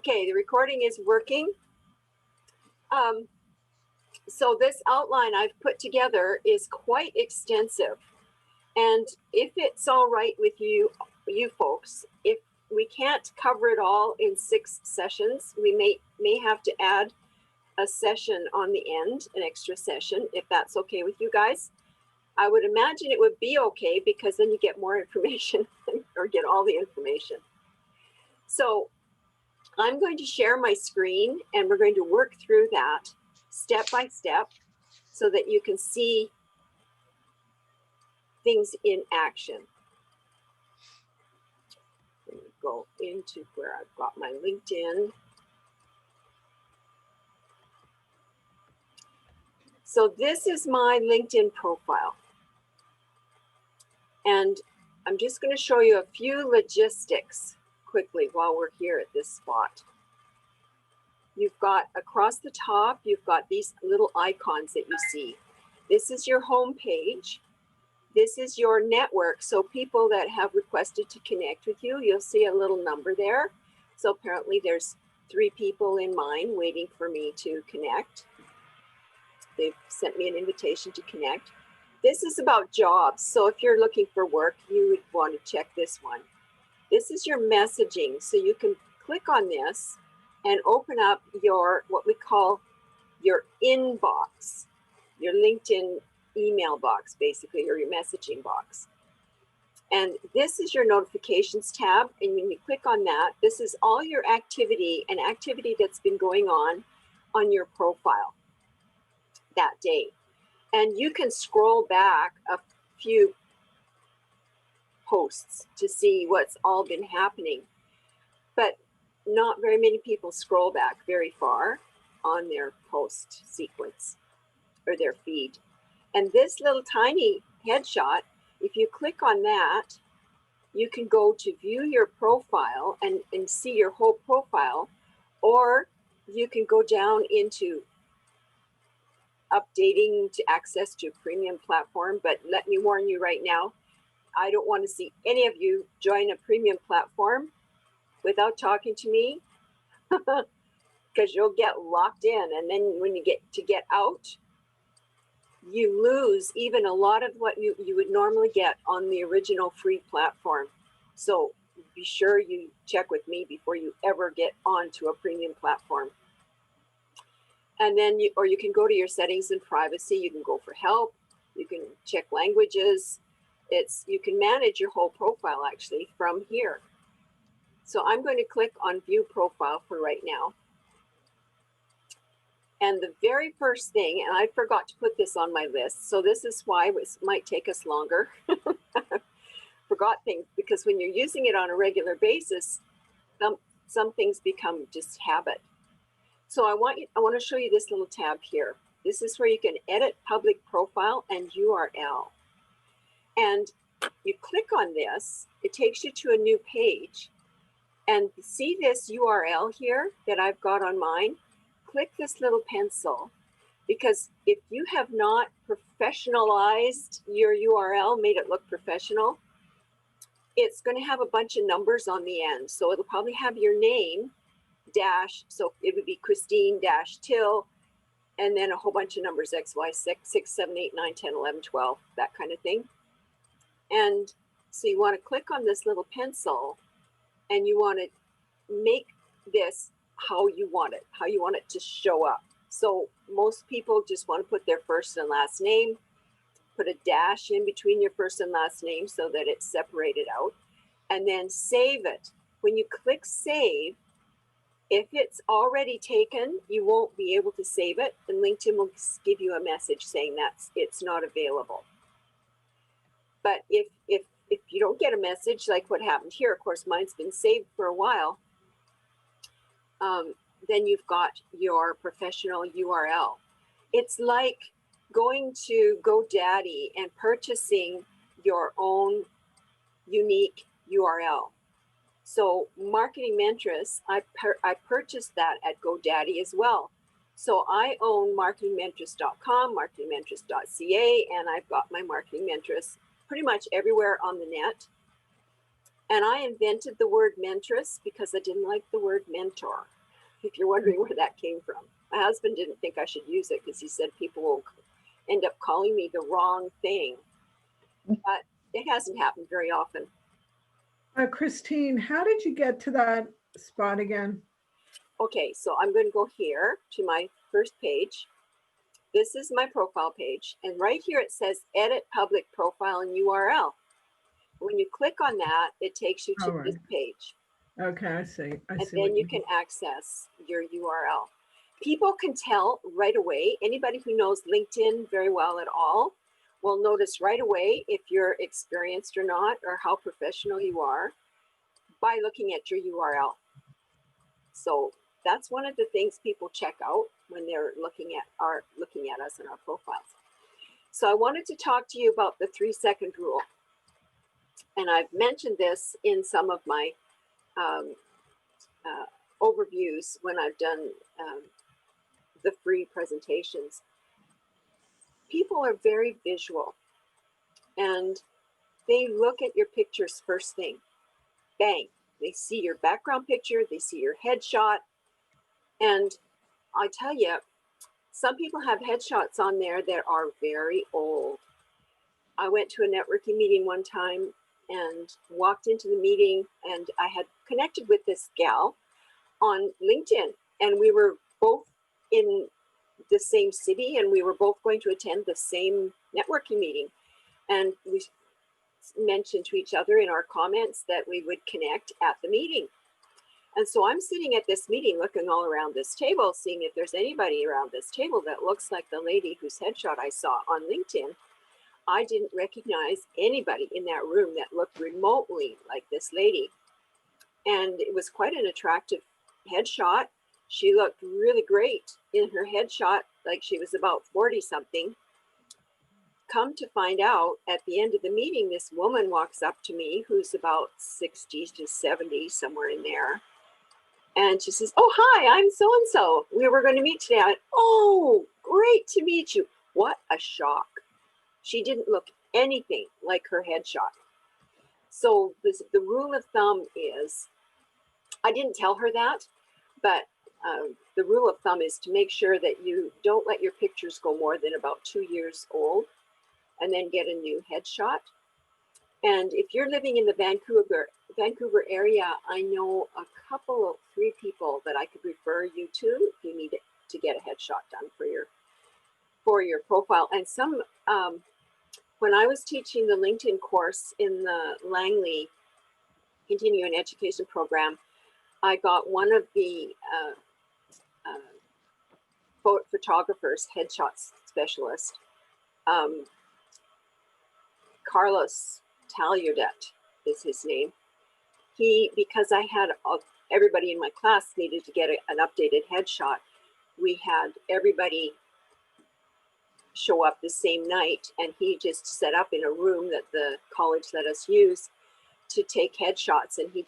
Okay, the recording is working. So this outline I've put together is quite extensive. And if it's all right with you folks, if we can't cover it all in 6 sessions, we may have to add a session on the end, an extra session, if that's okay with you guys. I would imagine it would be okay because then you get more information or get all the information. So I'm going to share my screen and we're going to work through that step by step so that you can see things in action. I'm going to go into where I've got my LinkedIn. So this is my LinkedIn profile. And I'm just going to show you a few logistics quickly while we're here at this spot. You've got across the top, you've got these little icons that you see. This is your home page. This is your network. So people that have requested to connect with you, you'll see a little number there. So apparently there's 3 people in mine waiting for me to connect. They've sent me an invitation to connect. This is about jobs. So if you're looking for work, you would want to check this one. This is your messaging. So you can click on this and open up your, what we call your inbox, your LinkedIn email box, basically, or your messaging box. And this is your notifications tab. And when you click on that, this is all your activity and activity that's been going on your profile that day. And you can scroll back a few posts to see what's all been happening. But not very many people scroll back very far on their post sequence or their feed. And this little tiny headshot, if you click on that, you can go to view your profile and see your whole profile, or you can go down into updating to access to a premium platform. But let me warn you right now, I don't want to see any of you join a premium platform without talking to me, because you'll get locked in. And then when you get out, you lose even a lot of what you would normally get on the original free platform. So be sure you check with me before you ever get onto a premium platform. And then you can go to your settings and privacy. You can go for help. You can check languages. You can manage your whole profile actually from here. So I'm going to click on view profile for right now. And the very first thing, and I forgot to put this on my list, so this is why it might take us longer. Forgot things, because when you're using it on a regular basis, some things become just habit. So I want to show you this little tab here. This is where you can edit public profile and URL. And you click on this, it takes you to a new page. And see this URL here that I've got on mine? Click this little pencil, because if you have not professionalized your URL, made it look professional, it's going to have a bunch of numbers on the end. So it'll probably have your name, dash, so it would be Christine dash Till, and then a whole bunch of numbers, XY6, 6, 7, 8, 9, 10, 11, 12, that kind of thing. And so you want to click on this little pencil and you want to make this how you want it to show up. So most people just want to put their first and last name, put a dash in between your first and last name so that it's separated out, and then save it. When you click save, if it's already taken, you won't be able to save it, and LinkedIn will give you a message saying that it's not available. But if you don't get a message like what happened here, of course, mine's been saved for a while, then you've got your professional URL. It's like going to GoDaddy and purchasing your own unique URL. So Marketing Mentress, I purchased that at GoDaddy as well. So I own marketingmentress.com, marketingmentress.ca, and I've got my Marketing Mentress pretty much everywhere on the net. And I invented the word mentress because I didn't like the word mentor, if you're wondering where that came from. My husband didn't think I should use it because he said people will end up calling me the wrong thing. But it hasn't happened very often. Christine, how did you get to that spot again? Okay, so I'm going to go here to my first page. This is my profile page. And right here it says edit public profile and URL. When you click on that, it takes you to this page. Okay, I see. And then you can access your URL. People can tell right away, anybody who knows LinkedIn very well at all will notice right away if you're experienced or not, or how professional you are, by looking at your URL. So that's one of the things people check out when they're looking at us in our profiles. So I wanted to talk to you about the 3-second rule. And I've mentioned this in some of my overviews when I've done the free presentations. People are very visual and they look at your pictures first thing. Bang, they see your background picture, they see your headshot. And I tell you, some people have headshots on there that are very old. I went to a networking meeting one time and walked into the meeting, and I had connected with this gal on LinkedIn, and we were both in the same city and we were both going to attend the same networking meeting. And we mentioned to each other in our comments that we would connect at the meeting. And so I'm sitting at this meeting looking all around this table, seeing if there's anybody around this table that looks like the lady whose headshot I saw on LinkedIn. I didn't recognize anybody in that room that looked remotely like this lady. And it was quite an attractive headshot. She looked really great in her headshot, like she was about 40 something. Come to find out, at the end of the meeting, this woman walks up to me who's about 60 to 70, somewhere in there. And she says, "Oh, hi, I'm so-and-so. We were going to meet today." I went, "Oh, great to meet you." What a shock. She didn't look anything like her headshot. So the rule of thumb is, I didn't tell her that, but the rule of thumb is to make sure that you don't let your pictures go more than about 2 years old and then get a new headshot. And if you're living in the Vancouver area, I know a couple of 3 people that I could refer you to if you need to get a headshot done for your profile. And some, when I was teaching the LinkedIn course in the Langley Continuing Education Program, I got one of the photographers, headshots specialist, Carlos Talierdet is his name. Because I had everybody in my class needed to get an updated headshot, we had everybody show up the same night, and he just set up in a room that the college let us use to take headshots, and he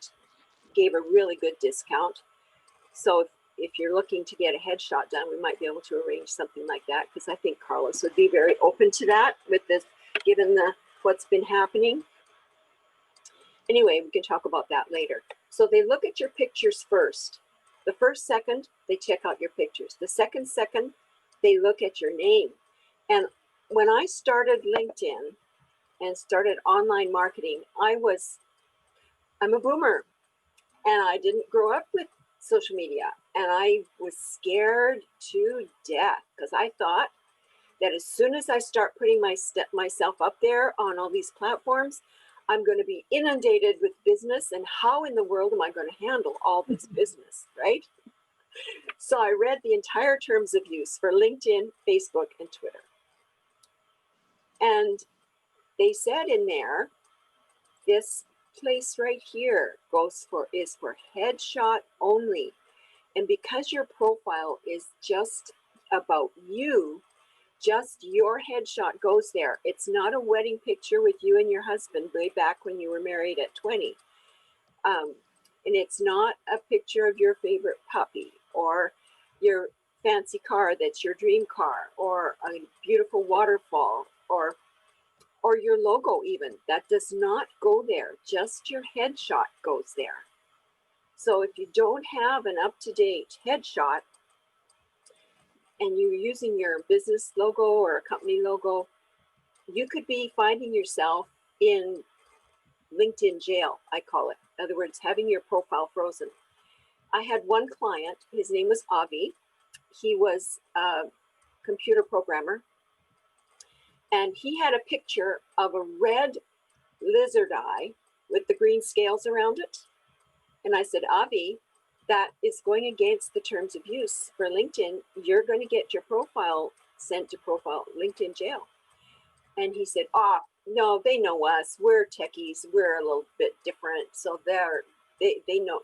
gave a really good discount. So if you're looking to get a headshot done, we might be able to arrange something like that, because I think Carlos would be very open to that with this, given what's been happening. Anyway, we can talk about that later. So they look at your pictures first. The first second, they check out your pictures. The second, they look at your name. And when I started LinkedIn and started online marketing, I'm a boomer, and I didn't grow up with social media, and I was scared to death because I thought that as soon as I start putting myself up there on all these platforms, I'm going to be inundated with business, and how in the world am I going to handle all this business, right? So I read the entire terms of use for LinkedIn, Facebook, and Twitter. And they said in there, this place right here is for headshot only. And because your profile is just about you, just your headshot goes there. It's not a wedding picture with you and your husband way back when you were married at 20. And it's not a picture of your favorite puppy or your fancy car that's your dream car, or a beautiful waterfall, or or your logo even. That does not go there. Just your headshot goes there. So if you don't have an up-to-date headshot and you're using your business logo or a company logo, you could be finding yourself in LinkedIn jail, I call it. In other words, having your profile frozen. I had one client, his name was Avi. He was a computer programmer, and he had a picture of a red lizard eye with the green scales around it. And I said, Avi, that is going against the terms of use for LinkedIn. You're going to get your profile sent to profile LinkedIn jail. And he said, oh, no, they know us. We're techies. We're a little bit different. So they know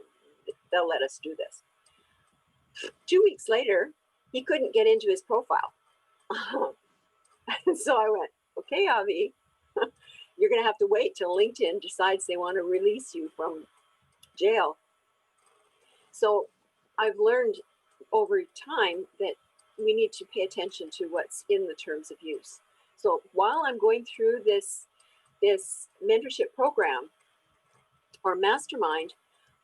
they'll let us do this. 2 weeks later, he couldn't get into his profile. So I went, okay, Avi, you're going to have to wait till LinkedIn decides they want to release you from jail. So I've learned over time that we need to pay attention to what's in the terms of use. So while I'm going through this mentorship program or mastermind,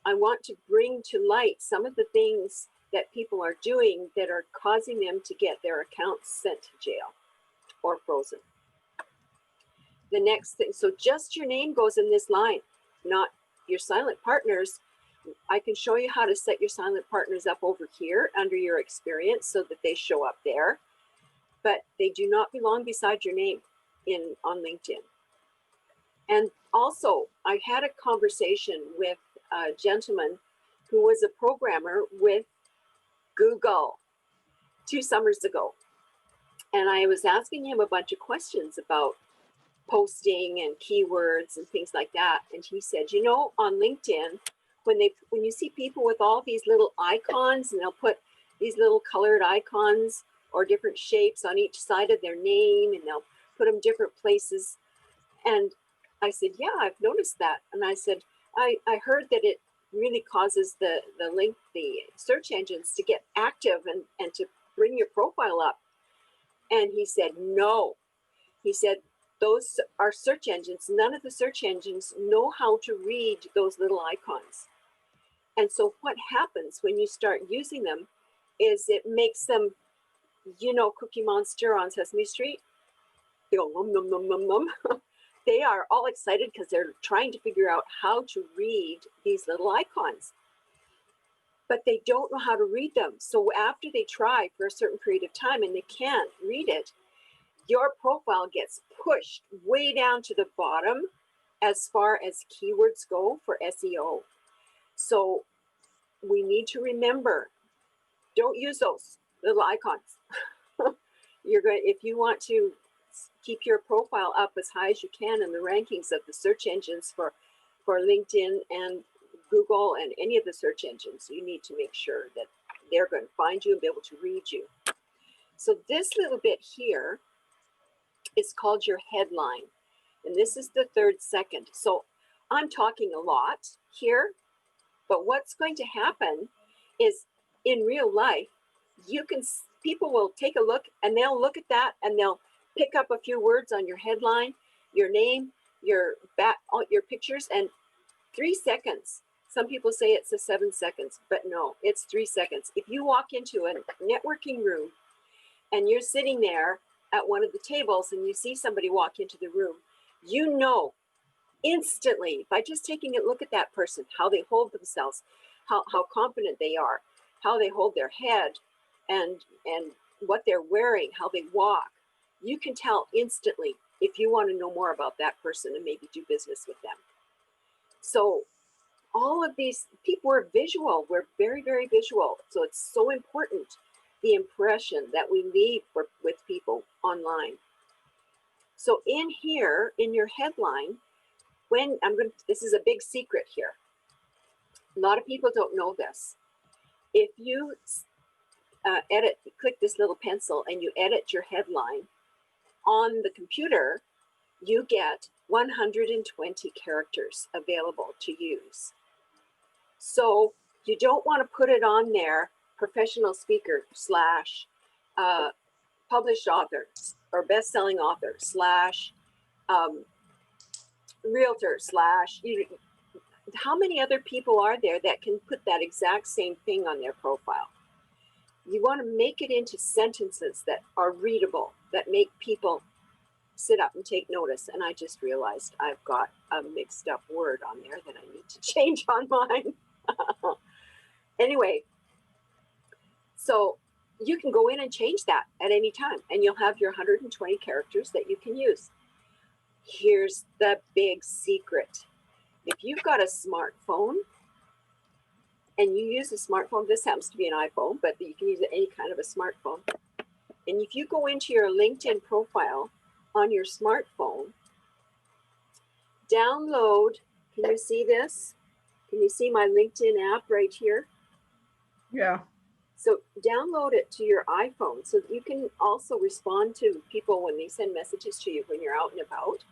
I want to bring to light some of the things that people are doing that are causing them to get their accounts sent to jail or frozen. The next thing, so just your name goes in this line, not your silent partners. I can show you how to set your silent partners up over here under your experience so that they show up there, but they do not belong beside your name on LinkedIn. And also, I had a conversation with a gentleman who was a programmer with Google 2 summers ago. And I was asking him a bunch of questions about posting and keywords and things like that. And he said, you know, on LinkedIn, when you see people with all these little icons, and they'll put these little colored icons or different shapes on each side of their name, and they'll put them different places. And I said, yeah, I've noticed that. And I said, I heard that it really causes the search engines to get active and to bring your profile up. And he said, no. He said, those are search engines. None of the search engines know how to read those little icons. And so what happens when you start using them is it makes them, you know, Cookie Monster on Sesame Street, they go nom nom nom nom nom. They are all excited because they're trying to figure out how to read these little icons, but they don't know how to read them. So after they try for a certain period of time and they can't read it, your profile gets pushed way down to the bottom as far as keywords go for SEO. So we need to remember, don't use those little icons. If you want to keep your profile up as high as you can in the rankings of the search engines for LinkedIn and Google and any of the search engines, you need to make sure that they're going to find you and be able to read you. So this little bit here is called your headline. And this is the 3rd second. So I'm talking a lot here, but what's going to happen is in real life, people will take a look and they'll look at that and they'll pick up a few words on your headline, your name, your pictures, and 3 seconds. Some people say it's 7 seconds, but no, it's 3 seconds. If you walk into a networking room and you're sitting there at one of the tables and you see somebody walk into the room, you know instantly by just taking a look at that person, how they hold themselves, how confident they are, how they hold their head, and what they're wearing, how they walk. You can tell instantly if you want to know more about that person and maybe do business with them. So all of these people are visual. We're very, very visual. So it's so important, the impression that we leave with people online. So in here, in your headline, this is a big secret here. A lot of people don't know this. If you click this little pencil and you edit your headline on the computer, you get 120 characters available to use. So you don't want to put it on there, professional speaker / published author or best-selling author realtor slash, how many other people are there that can put that exact same thing on their profile? You want to make it into sentences that are readable, that make people sit up and take notice. And I just realized I've got a mixed up word on there that I need to change on mine. Anyway, so you can go in and change that at any time, and you'll have your 120 characters that you can use. Here's the big secret. If you've got a smartphone and you use a smartphone, this happens to be an iPhone, but you can use any kind of a smartphone. And if you go into your LinkedIn profile on your smartphone, download, can you see this? Can you see my LinkedIn app right here? Yeah. So download it to your iPhone so that you can also respond to people when they send messages to you when you're out and about.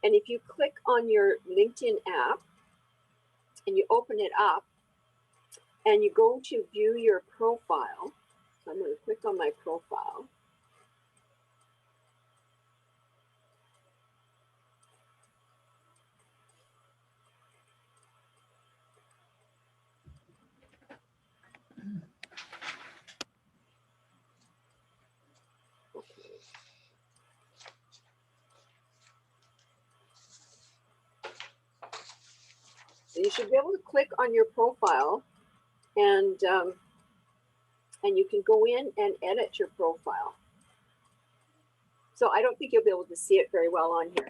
And if you click on your LinkedIn app and you open it up and you go to view your profile, so I'm going to click on my profile. So you should be able to click on your profile, and you can go in and edit your profile. So I don't think you'll be able to see it very well on here,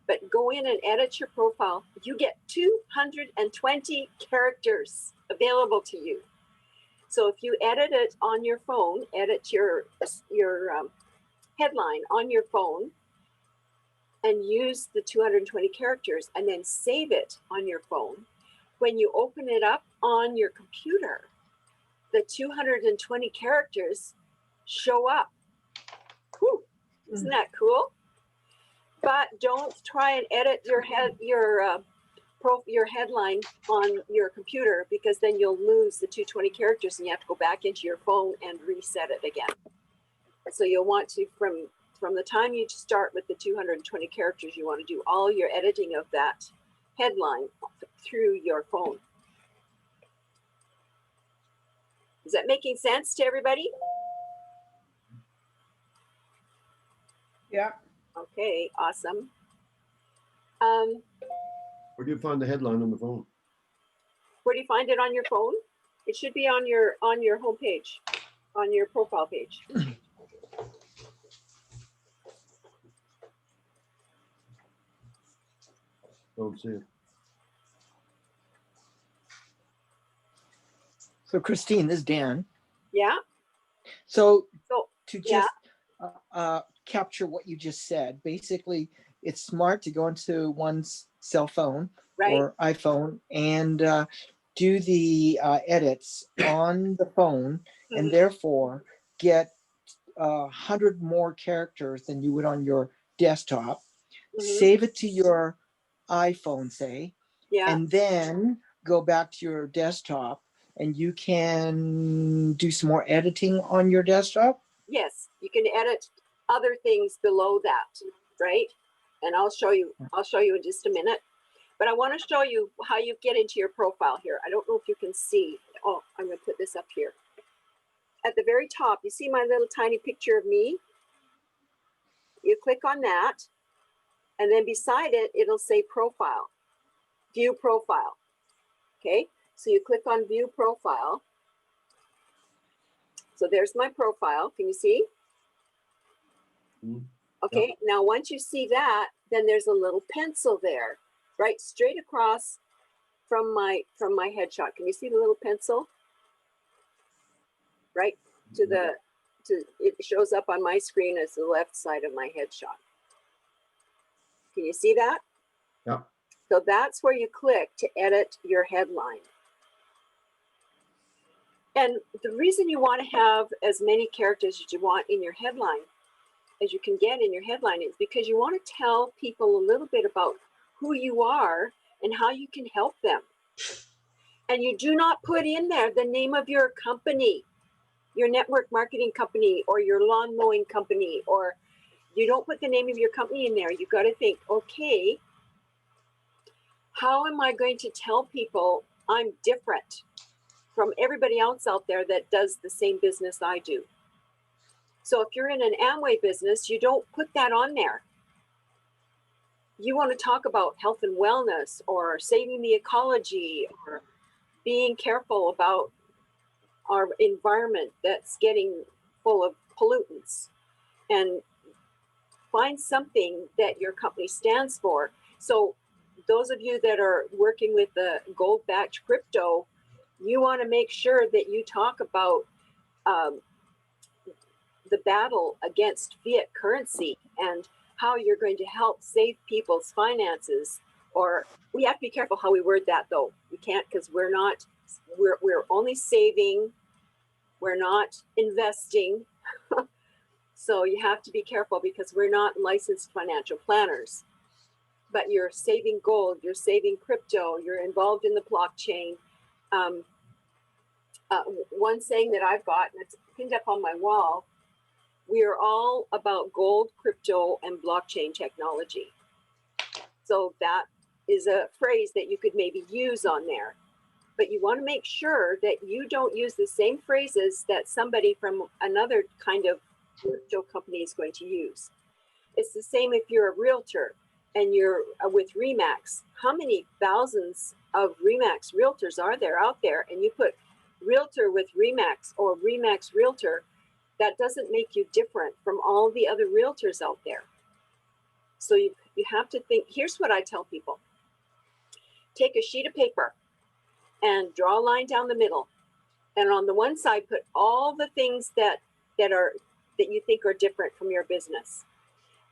but go in and edit your profile. You get 220 characters available to you. So if you edit it on your phone, edit your headline on your phone, and use the 220 characters, and then save it on your phone. When you open it up on your computer, the 220 characters show up. Whew, isn't that cool? But don't try and edit your headline on your computer, because then you'll lose the 220 characters and you have to go back into your phone and reset it again. So you'll want to, from the time you start with the 220 characters, you want to do all your editing of that headline through your phone. Is that making sense to everybody? Yeah. Okay, awesome. Where do you find the headline on the phone? Where do you find it on your phone? It should be on your home page, on your profile page. Don't see it. So Christine, this is Dan. Yeah. So to yeah. just capture what you just said, basically it's smart to go into one's cell phone or iPhone and do the edits on the phone, and therefore get 100 more characters than you would on your desktop. Save it to your iPhone, say, and then go back to your desktop, and you can do some more editing on your desktop. Yes, you can edit other things below that, right? And I'll show you in just a minute. But I want to show you how you get into your profile here. I don't know if you can see. Oh, I'm going to put this up here. At the very top, you see my little tiny picture of me? You click on that, and then beside it, it'll say profile, view profile. Okay, so you click on view profile. So there's my profile. Can you see? Okay, now once you see that, then there's a little pencil there, right straight across from my headshot. Can you see the little pencil? Right it shows up on my screen as the left side of my headshot. Can you see that? Yeah. So that's where you click to edit your headline. And the reason you want to have as many characters as you want in your headline, as you can get in your headline, is because you want to tell people a little bit about who you are and how you can help them. And you do not put in there the name of your company, your network marketing company, or your lawn mowing company, or You don't put the name of your company in there. You got to think, okay, how am I going to tell people I'm different from everybody else out there that does the same business I do? So if you're in an Amway business, you don't put that on there. You want to talk about health and wellness, or saving the ecology, or being careful about our environment that's getting full of pollutants, and find something that your company stands for. So those of you that are working with the gold-backed crypto, you want to make sure that you talk about the battle against fiat currency and how you're going to help save people's finances. Or we have to be careful how we word that, though. We can't, because we're only saving, we're not investing. So you have to be careful, because we're not licensed financial planners. But you're saving gold, you're saving crypto, you're involved in the blockchain. One saying that I've got, and it's pinned up on my wall: we are all about gold, crypto, and blockchain technology. So that is a phrase that you could maybe use on there. But you want to make sure that you don't use the same phrases that somebody from another kind of crypto company is going to use. It's the same if you're a realtor and you're with Remax. How many thousands of Remax realtors are there out there? And you put realtor with Remax or Remax realtor, that doesn't make you different from all the other realtors out there. So you have to think. Here's what I tell people: take a sheet of paper and draw a line down the middle, and on the one side put all the things that you think are different from your business,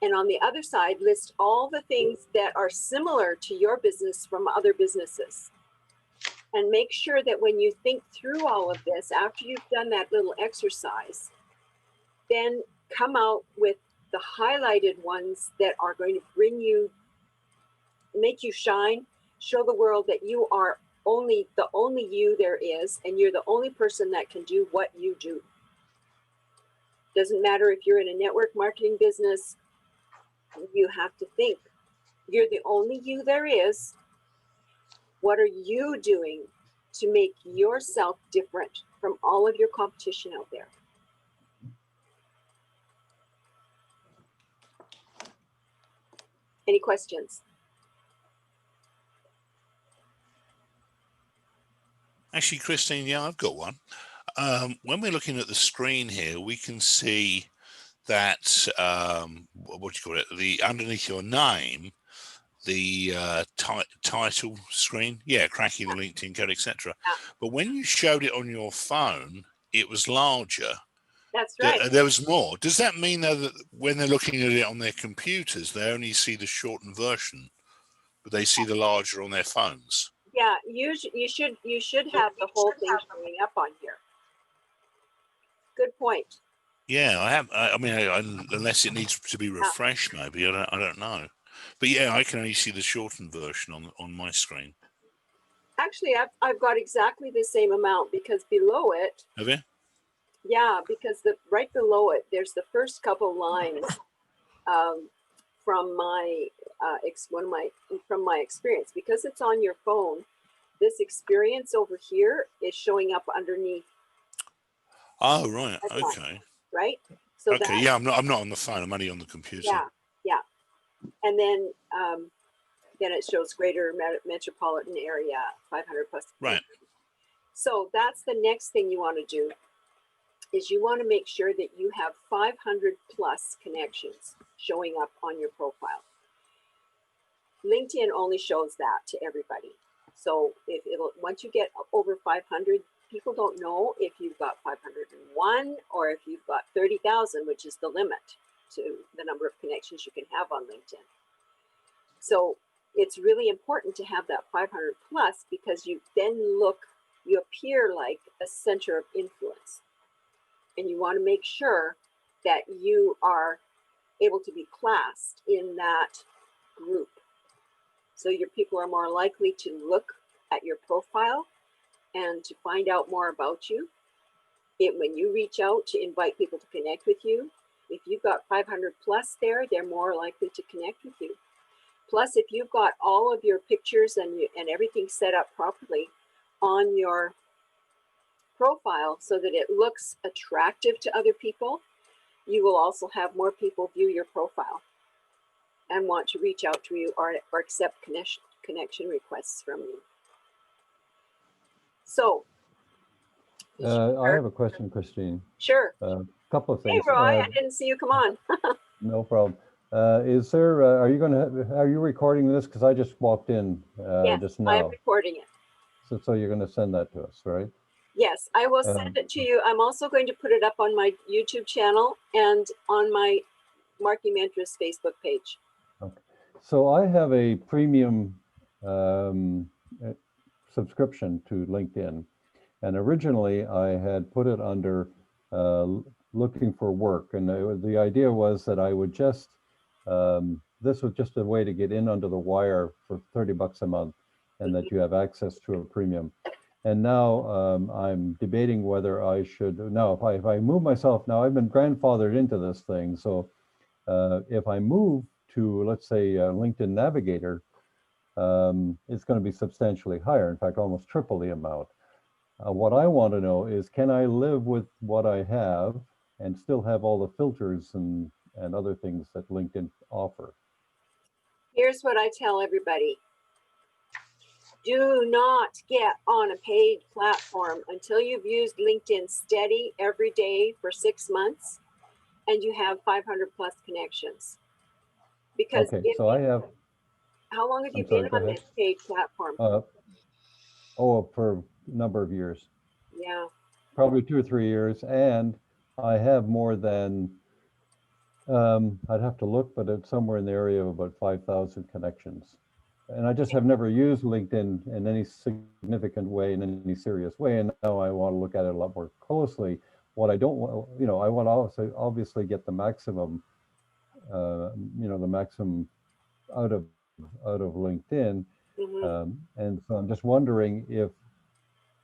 and on the other side list all the things that are similar to your business from other businesses. And make sure that when you think through all of this, after you've done that little exercise, then come out with the highlighted ones that are going to make you shine, show the world that you are the only you there is, and you're the only person that can do what you do. Doesn't matter if you're in a network marketing business, you have to think, you're the only you there is. What are you doing to make yourself different from all of your competition out there? Any questions? Actually, Christine, yeah, I've got one. When we're looking at the screen here, we can see that, what do you call it, underneath your name, the title screen, cracking the LinkedIn code, etc. Yeah. But when you showed it on your phone, it was larger. That's right. There was more. Does that mean that when they're looking at it on their computers, they only see the shortened version, but they see the larger on their phones? Yeah, you should have the whole thing showing up on here. Good point. Yeah, I have. I mean, unless it needs to be refreshed, maybe I don't know. But yeah, I can only see the shortened version on my screen. Actually, I've got exactly the same amount, because below it. Have you? Yeah, because right below it, there's the first couple lines from my experience. Because it's on your phone, this experience over here is showing up underneath. Oh, right. Okay. Right. So okay. Yeah, I'm not on the phone. I'm only on the computer. Yeah. And then it shows greater metropolitan area, 500 plus. Right. So that's the next thing you want to do, is you want to make sure that you have 500 plus connections showing up on your profile. LinkedIn only shows that to everybody. So once you get over 500, people don't know if you've got 501 or if you've got 30,000, which is the limit to the number of connections you can have on LinkedIn. So it's really important to have that 500 plus, because you appear like a center of influence. And you want to make sure that you are able to be classed in that group. So your people are more likely to look at your profile and to find out more about you. When you reach out to invite people to connect with you, If you've got 500 plus there, they're more likely to connect with you. Plus, if you've got all of your pictures and everything set up properly on your profile so that it looks attractive to other people, you will also have more people view your profile and want to reach out to you or accept connection requests from you. So, I have a question, Christine. sure. Couple of Hey, things. Roy, I didn't see you come on. No problem. Is there? Are you going to? Are you recording this? Because I just walked in Yes, just I'm now. recording it. So you're going to send that to us, right? Yes, I will send it to you. I'm also going to put it up on my YouTube channel and on my Marking Mentor's Facebook page. Okay. So I have a premium subscription to LinkedIn, and originally I had put it under looking for work, and the idea was that I would just this was just a way to get in under the wire for $30 a month, and that you have access to a premium. And now I'm debating whether I should. Now, if I move myself, now I've been grandfathered into this thing, so if I move to, let's say, LinkedIn Navigator, it's going to be substantially higher. In fact, almost triple the amount. What I want to know is, can I live with what I have and still have all the filters and other things that LinkedIn offer? Here's what I tell everybody. Do not get on a paid platform until you've used LinkedIn steady every day for 6 months and you have 500 plus connections. Because Okay, so I have. How long have you I'm sorry, been go on ahead. this paid platform? For a number of years. Yeah. Probably 2 or 3 years, and I have more than. I'd have to look, but it's somewhere in the area of about 5,000 connections. And I just have never used LinkedIn in any significant way, in any serious way. And now I want to look at it a lot more closely. What I don't want, I want to also obviously get the maximum, the maximum out of LinkedIn. Mm-hmm. And so I'm just wondering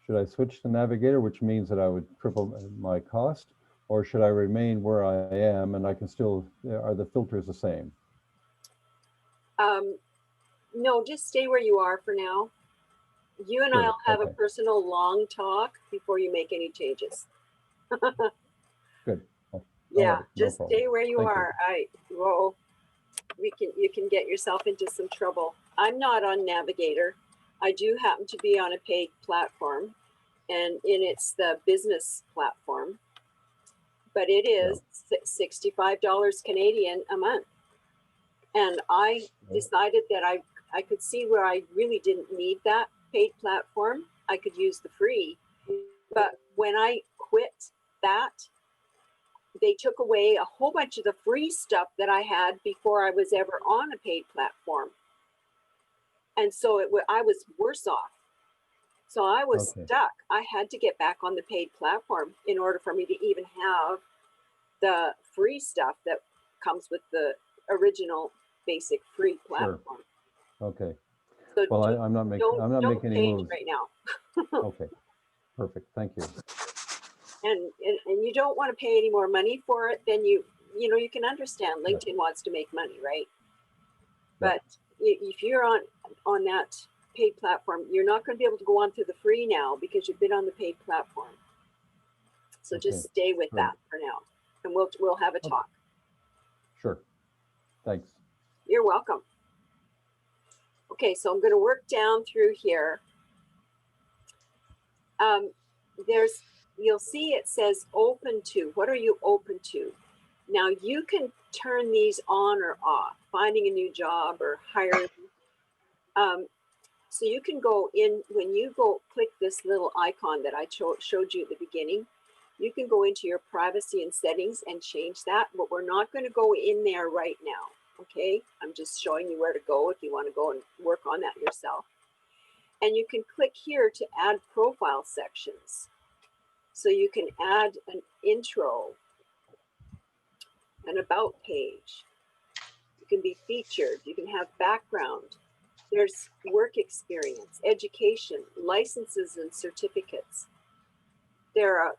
should I switch to Navigator, which means that I would triple my cost, or should I remain where I am and I can still, are the filters the same? No, just stay where you are for now. You and Sure, I'll have okay. a personal long talk before you make any changes. Good. Yeah, right, no just problem. stay where you Thank are. You can get yourself into some trouble. I'm not on Navigator. I do happen to be on a paid platform, and it's the business platform, but it is $65 Canadian a month. And I decided that I could see where I really didn't need that paid platform. I could use the free. But when I quit that, they took away a whole bunch of the free stuff that I had before I was ever on a paid platform. And so I was worse off. So I was stuck. I had to get back on the paid platform in order for me to even have the free stuff that comes with the original basic free platform. Sure. Okay. So well, I'm not making any moves right now. Okay. Perfect. Thank you. And you don't want to pay any more money for it, then you can understand LinkedIn wants to make money, right? But if you're on that paid platform, you're not going to be able to go on through the free now because you've been on the paid platform. So just stay with that for now, and we'll have a talk. Sure. Thanks. You're welcome. Okay, so I'm going to work down through here. You'll see it says open to. What are you open to? Now you can turn these on or off, finding a new job or hiring. So you can go in, when you go click this little icon that I showed you at the beginning, you can go into your privacy and settings and change that, but we're not going to go in there right now. Okay, I'm just showing you where to go if you want to go and work on that yourself. And you can click here to add profile sections. So you can add an intro, an about page. You can be featured. You can have background. There's work experience, education, licenses and certificates. there are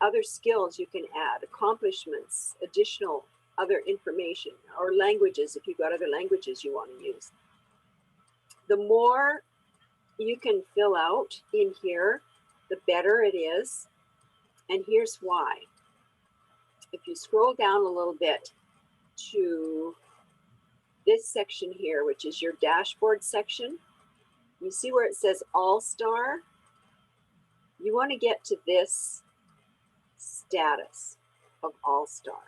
other skills you can add, accomplishments, additional other information, or languages if you've got other languages you want to use. The more you can fill out in here, the better it is. And here's why. If you scroll down a little bit to this section here, which is your dashboard section, you see where it says All-Star? You want to get to this status of All-Star.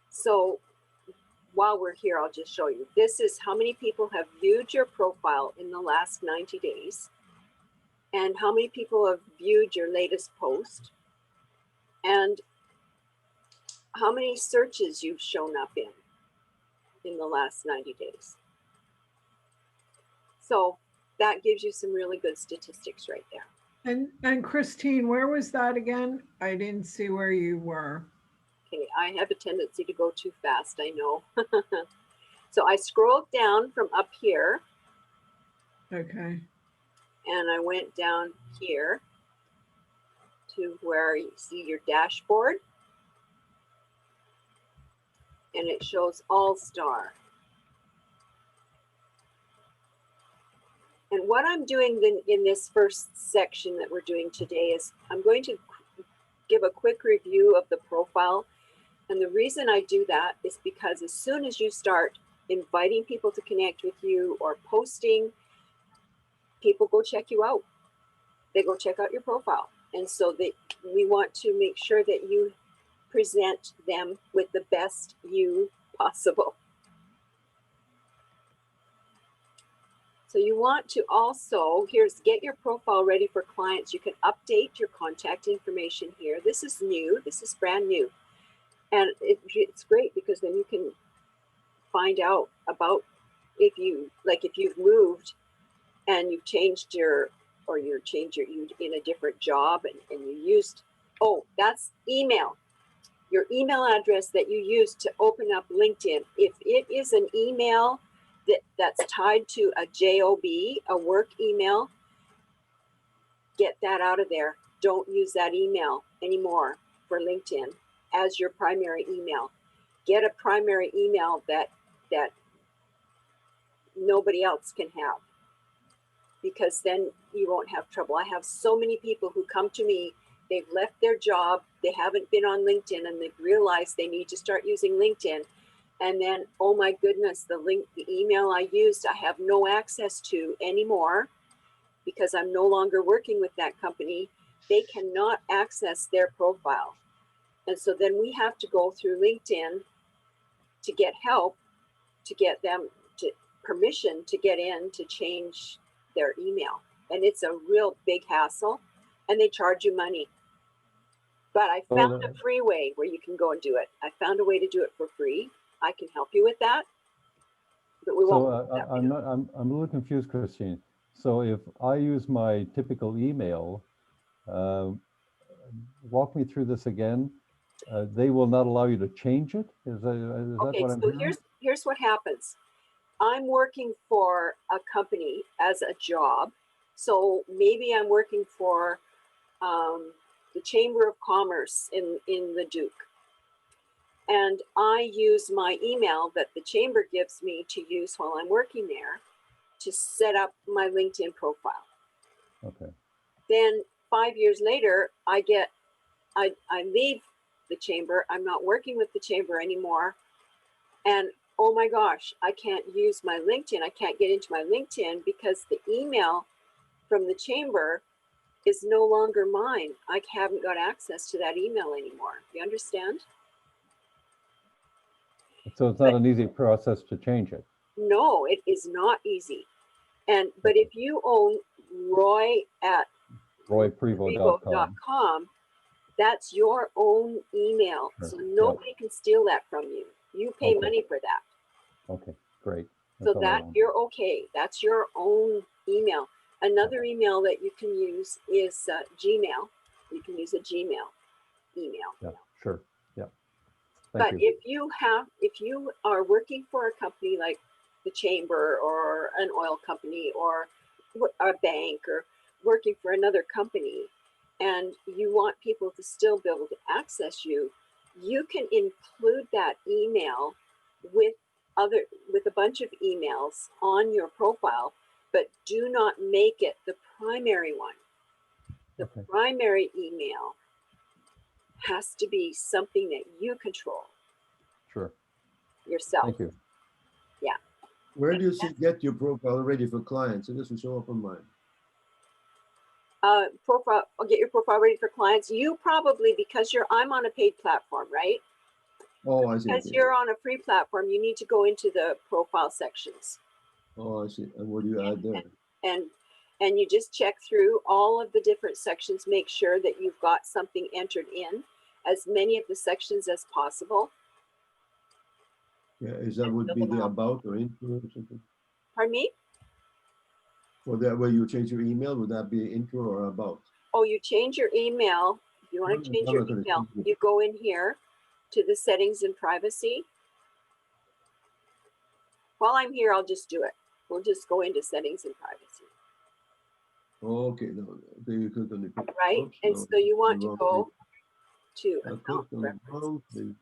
So while we're here, I'll just show you. This is how many people have viewed your profile in the last 90 days and how many people have viewed your latest post and how many searches you've shown up in the last 90 days. So that gives you some really good statistics right there. And Christine, where was that again? I didn't see where you were. Okay, I have a tendency to go too fast, I know. So I scrolled down from up here Okay. and I went down here to where you see your dashboard and it shows All-Star. And what I'm doing in this first section that we're doing today is I'm going to give a quick review of the profile. And the reason I do that is because as soon as you start inviting people to connect with you or posting, people go check you out. They go check out your profile. And so we want to make sure that you present them with the best you possible. So you want to also, get your profile ready for clients. You can update your contact information here. This is new, this is brand new. And it's great because then you can find out about if you've moved and you've changed you're in a different job and you used, that's email. Your email address that you used to open up LinkedIn. If it is an email that's tied to a job, a work email, get that out of there. Don't use that email anymore for LinkedIn as your primary email. Get a primary email that nobody else can have, because then you won't have trouble. I have so many people who come to me, they've left their job, they haven't been on LinkedIn, and they've realized they need to start using LinkedIn. And then, oh my goodness, the email I used, I have no access to anymore because I'm no longer working with that company. They cannot access their profile. And so then we have to go through LinkedIn to get help, to get them to permission to get in to change their email. And it's a real big hassle and they charge you money. But I found a free way where you can go and do it. I found a way to do it for free. I can help you with that, but we won't. So I'm a little confused, Christine. So if I use my typical email, walk me through this again. They will not allow you to change it? Is that what I'm hearing? Here's what happens. I'm working for a company as a job. So maybe I'm working for the Chamber of Commerce in the Duke. And I use my email that the chamber gives me to use while I'm working there to set up my LinkedIn profile. Okay. Then 5 years later, I leave the chamber. I'm not working with the chamber anymore. And oh my gosh, I can't use my LinkedIn. I can't get into my LinkedIn because the email from the chamber is no longer mine. I haven't got access to that email anymore. You understand? So it's not an easy process to change it. No, it is not easy. But if you own Roy at royprevost.com, that's your own email. Sure. So nobody can steal that from you. You pay money for that. Okay, great. So that you're okay. That's your own email. Another email that you can use is Gmail. You can use a Gmail email. Yeah, sure. Yeah. But if you are working for a company like the chamber or an oil company or a bank or working for another company, and you want people to still be able to access you, you can include that email with a bunch of emails on your profile, but do not make it the primary one. The Okay. primary email has to be something that you control Sure. yourself. Thank you. Where do you see get your profile ready for clients? It doesn't show up on mine. Profile, I'll get your profile ready for clients. You probably, because I'm on a paid platform, right? Oh, I see. Because Okay. you're on a free platform, you need to go into the profile sections. Oh, I see. And what do you add there? And you just check through all of the different sections, make sure that you've got something entered in, as many of the sections as possible. Yeah, is that would be the about or intro or something? Pardon me? For that, where you change your email, would that be intro or about? Oh, you change your email. If you want to change your email, you go in here to the settings and privacy. While I'm here, I'll just do it. We'll just go into settings and privacy. Okay, no, then you click on the picture. Right? Oops, And no, so you want the to wrong go page. to I account clicked on the preferences. wrong page.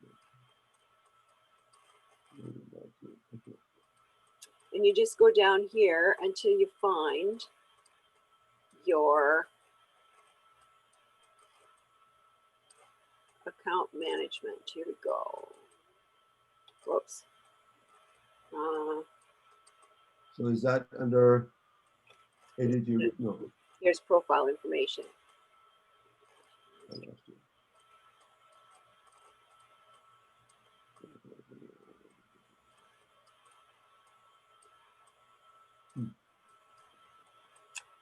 Okay. And you just go down here until you find your account management. Here we go. Whoops. So is that under edit your, no, Here's profile information. I lost it.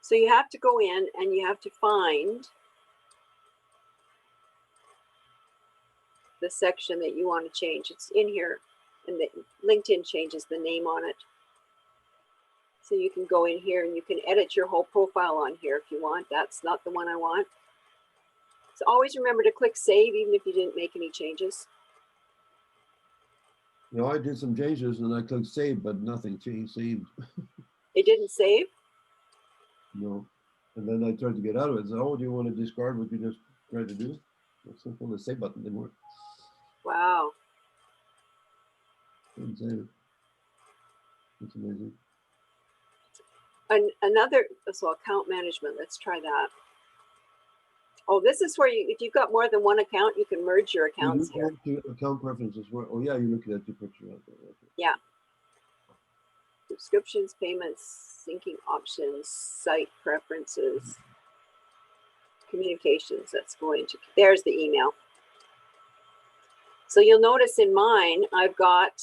So you have to go in and you have to find the section that you want to change. It's in here, and the LinkedIn changes the name on it. So you can go in here and you can edit your whole profile on here if you want. That's not the one I want. So always remember to click save even if you didn't make any changes. You know, I did some changes and I clicked save, but nothing changed, saved. It didn't save? No. And then I tried to get out of it. So, oh, do you want to discard what you just tried to do? It's simple. The save button didn't work. Wow. Didn't save it. It's amazing. Another, so account management, let's try that. Oh, this is where if you've got more than one account, you can merge your accounts here. Account preferences. Oh, yeah, you're looking at your picture out there. Okay. Yeah. Subscriptions, payments, syncing options, site preferences, communications. That's going to, there's the email. So you'll notice in mine, I've got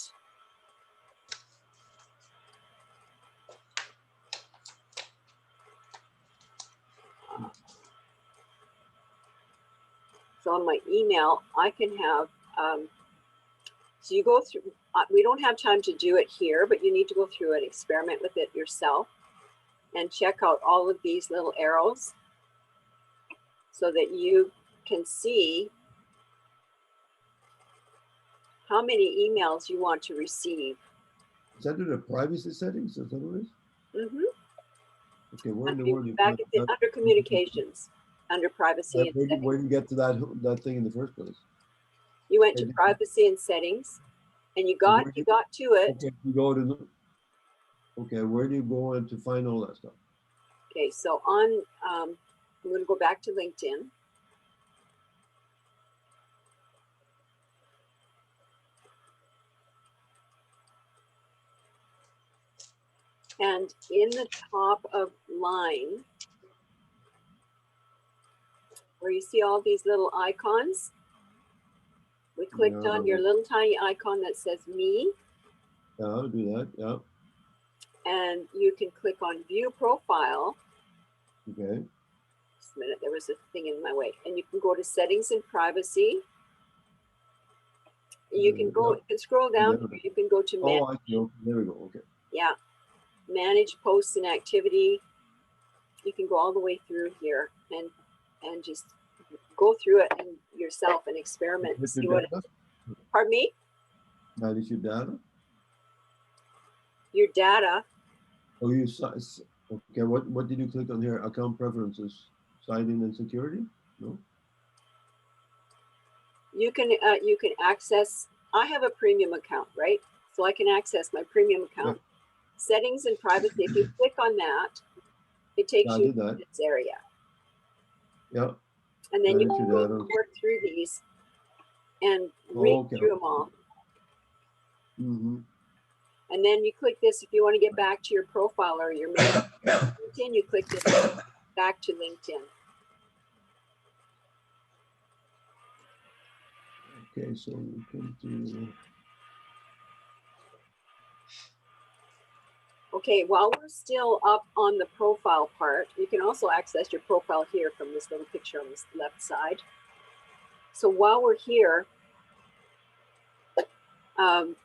so on my email, I can have, so you go through, we don't have time to do it here, but you need to go through and experiment with it yourself and check out all of these little arrows so that you can see how many emails you want to receive. Is that under the privacy settings? Is that what it is? Mm-hmm. Okay, where in the world? Back at under communications, under privacy and settings. Where did you get to that thing in the first place? You went to privacy and settings, and you got to it. Okay, you go to. Okay, where do you go in to find all that stuff? Okay, so on, I'm going to go back to LinkedIn. And in the top of line, where you see all these little icons, we clicked on your little tiny icon that says me. Yeah, I'll do that. Yeah. And you can click on view profile. Okay. Just a minute, there was a thing in my way. And you can go to settings and privacy. You can go, you can scroll down here. You can go to manage. Oh, I see. Okay, there we go. Okay. Yeah. Manage posts and activity. You can go all the way through here and just go through it and yourself and experiment and see what. Pardon me? Manage your data. Your data. Oh, you okay? What did you click on here? Account preferences, sign in and security. No? You can access, I have a premium account, right? So I can access my premium account. Settings and privacy. If you click on that, it takes I'll you do to that. this area. Yeah. And then you Manage can your go data. work through these and read Okay. through them all. Mm-hmm. And then you click this if you want to get back to your profile or your main LinkedIn, you click this back to LinkedIn. Okay, so we can do. Okay, while we're still up on the profile part, you can also access your profile here from this little picture on this left side. So while we're here, oh,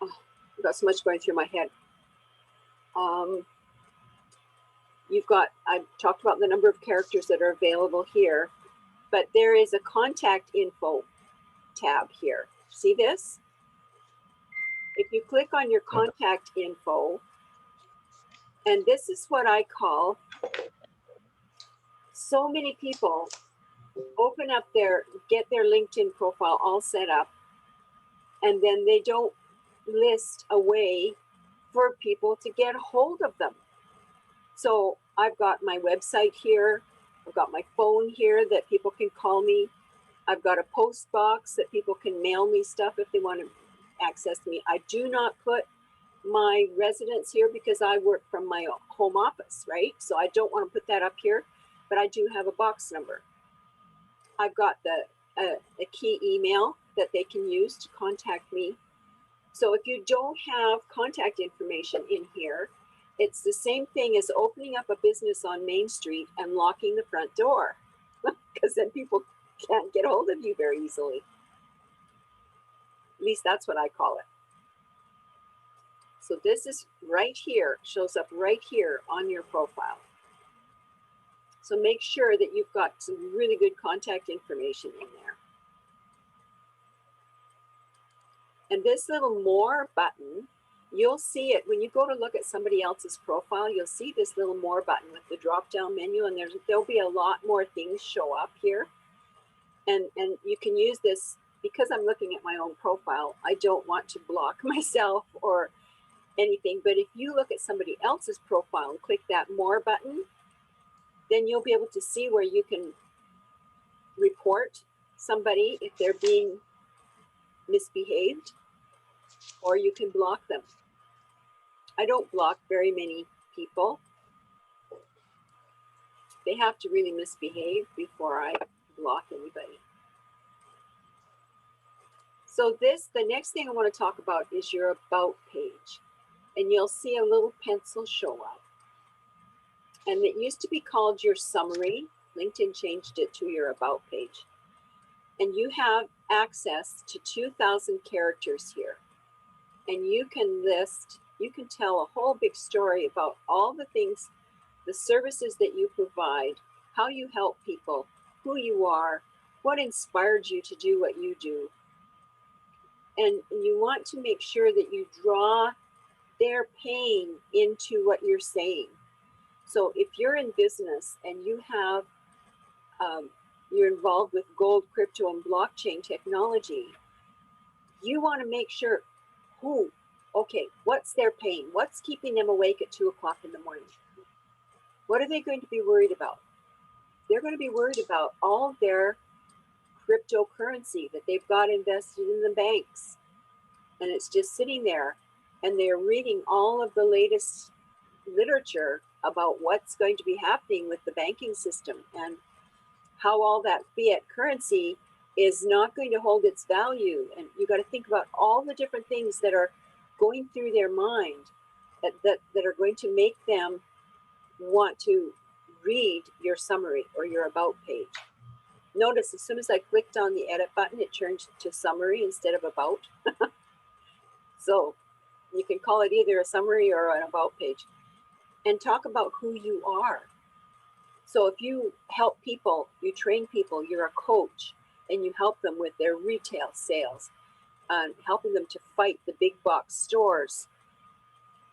I've got so much going through my head. I've talked about the number of characters that are available here, but there is a contact info tab here. See this? If you click on your contact info, and this is what I call, so many people open up get their LinkedIn profile all set up, and then they don't list a way for people to get a hold of them. So I've got my website here. I've got my phone here that people can call me. I've got a post box that people can mail me stuff if they want to access me. I do not put my residence here because I work from my home office, right? So I don't want to put that up here, but I do have a box number. I've got a key email that they can use to contact me. So if you don't have contact information in here, it's the same thing as opening up a business on Main Street and locking the front door, because then people can't get hold of you very easily. At least that's what I call it. So this is right here, shows up right here on your profile. So make sure that you've got some really good contact information in there. And this little more button, you'll see it when you go to look at somebody else's profile, you'll see this little more button with the drop down menu, and there'll be a lot more things show up here. And you can use this, because I'm looking at my own profile, I don't want to block myself or anything, but if you look at somebody else's profile and click that more button, then you'll be able to see where you can report somebody if they're being misbehaved, or you can block them. I don't block very many people. They have to really misbehave before I block anybody. So the next thing I want to talk about is your about page. And you'll see a little pencil show up. And it used to be called your summary. LinkedIn changed it to your about page. And you have access to 2,000 characters here. And you can tell a whole big story about all the things, the services that you provide, how you help people, who you are, what inspired you to do what you do. And you want to make sure that you draw their pain into what you're saying. So if you're in business and you have, you're involved with gold, crypto, and blockchain technology, you want to make sure what's their pain? What's keeping them awake at 2 o'clock in the morning? What are they going to be worried about? They're going to be worried about all their cryptocurrency that they've got invested in the banks. And it's just sitting there, and they're reading all of the latest literature about what's going to be happening with the banking system and how all that fiat currency is not going to hold its value. And you got to think about all the different things that are going through their mind that are going to make them want to read your summary or your about page. Notice as soon as I clicked on the edit button, it turned to summary instead of about. So you can call it either a summary or an about page. And talk about who you are. So if you help people, you train people, you're a coach, and you help them with their retail sales, helping them to fight the big box stores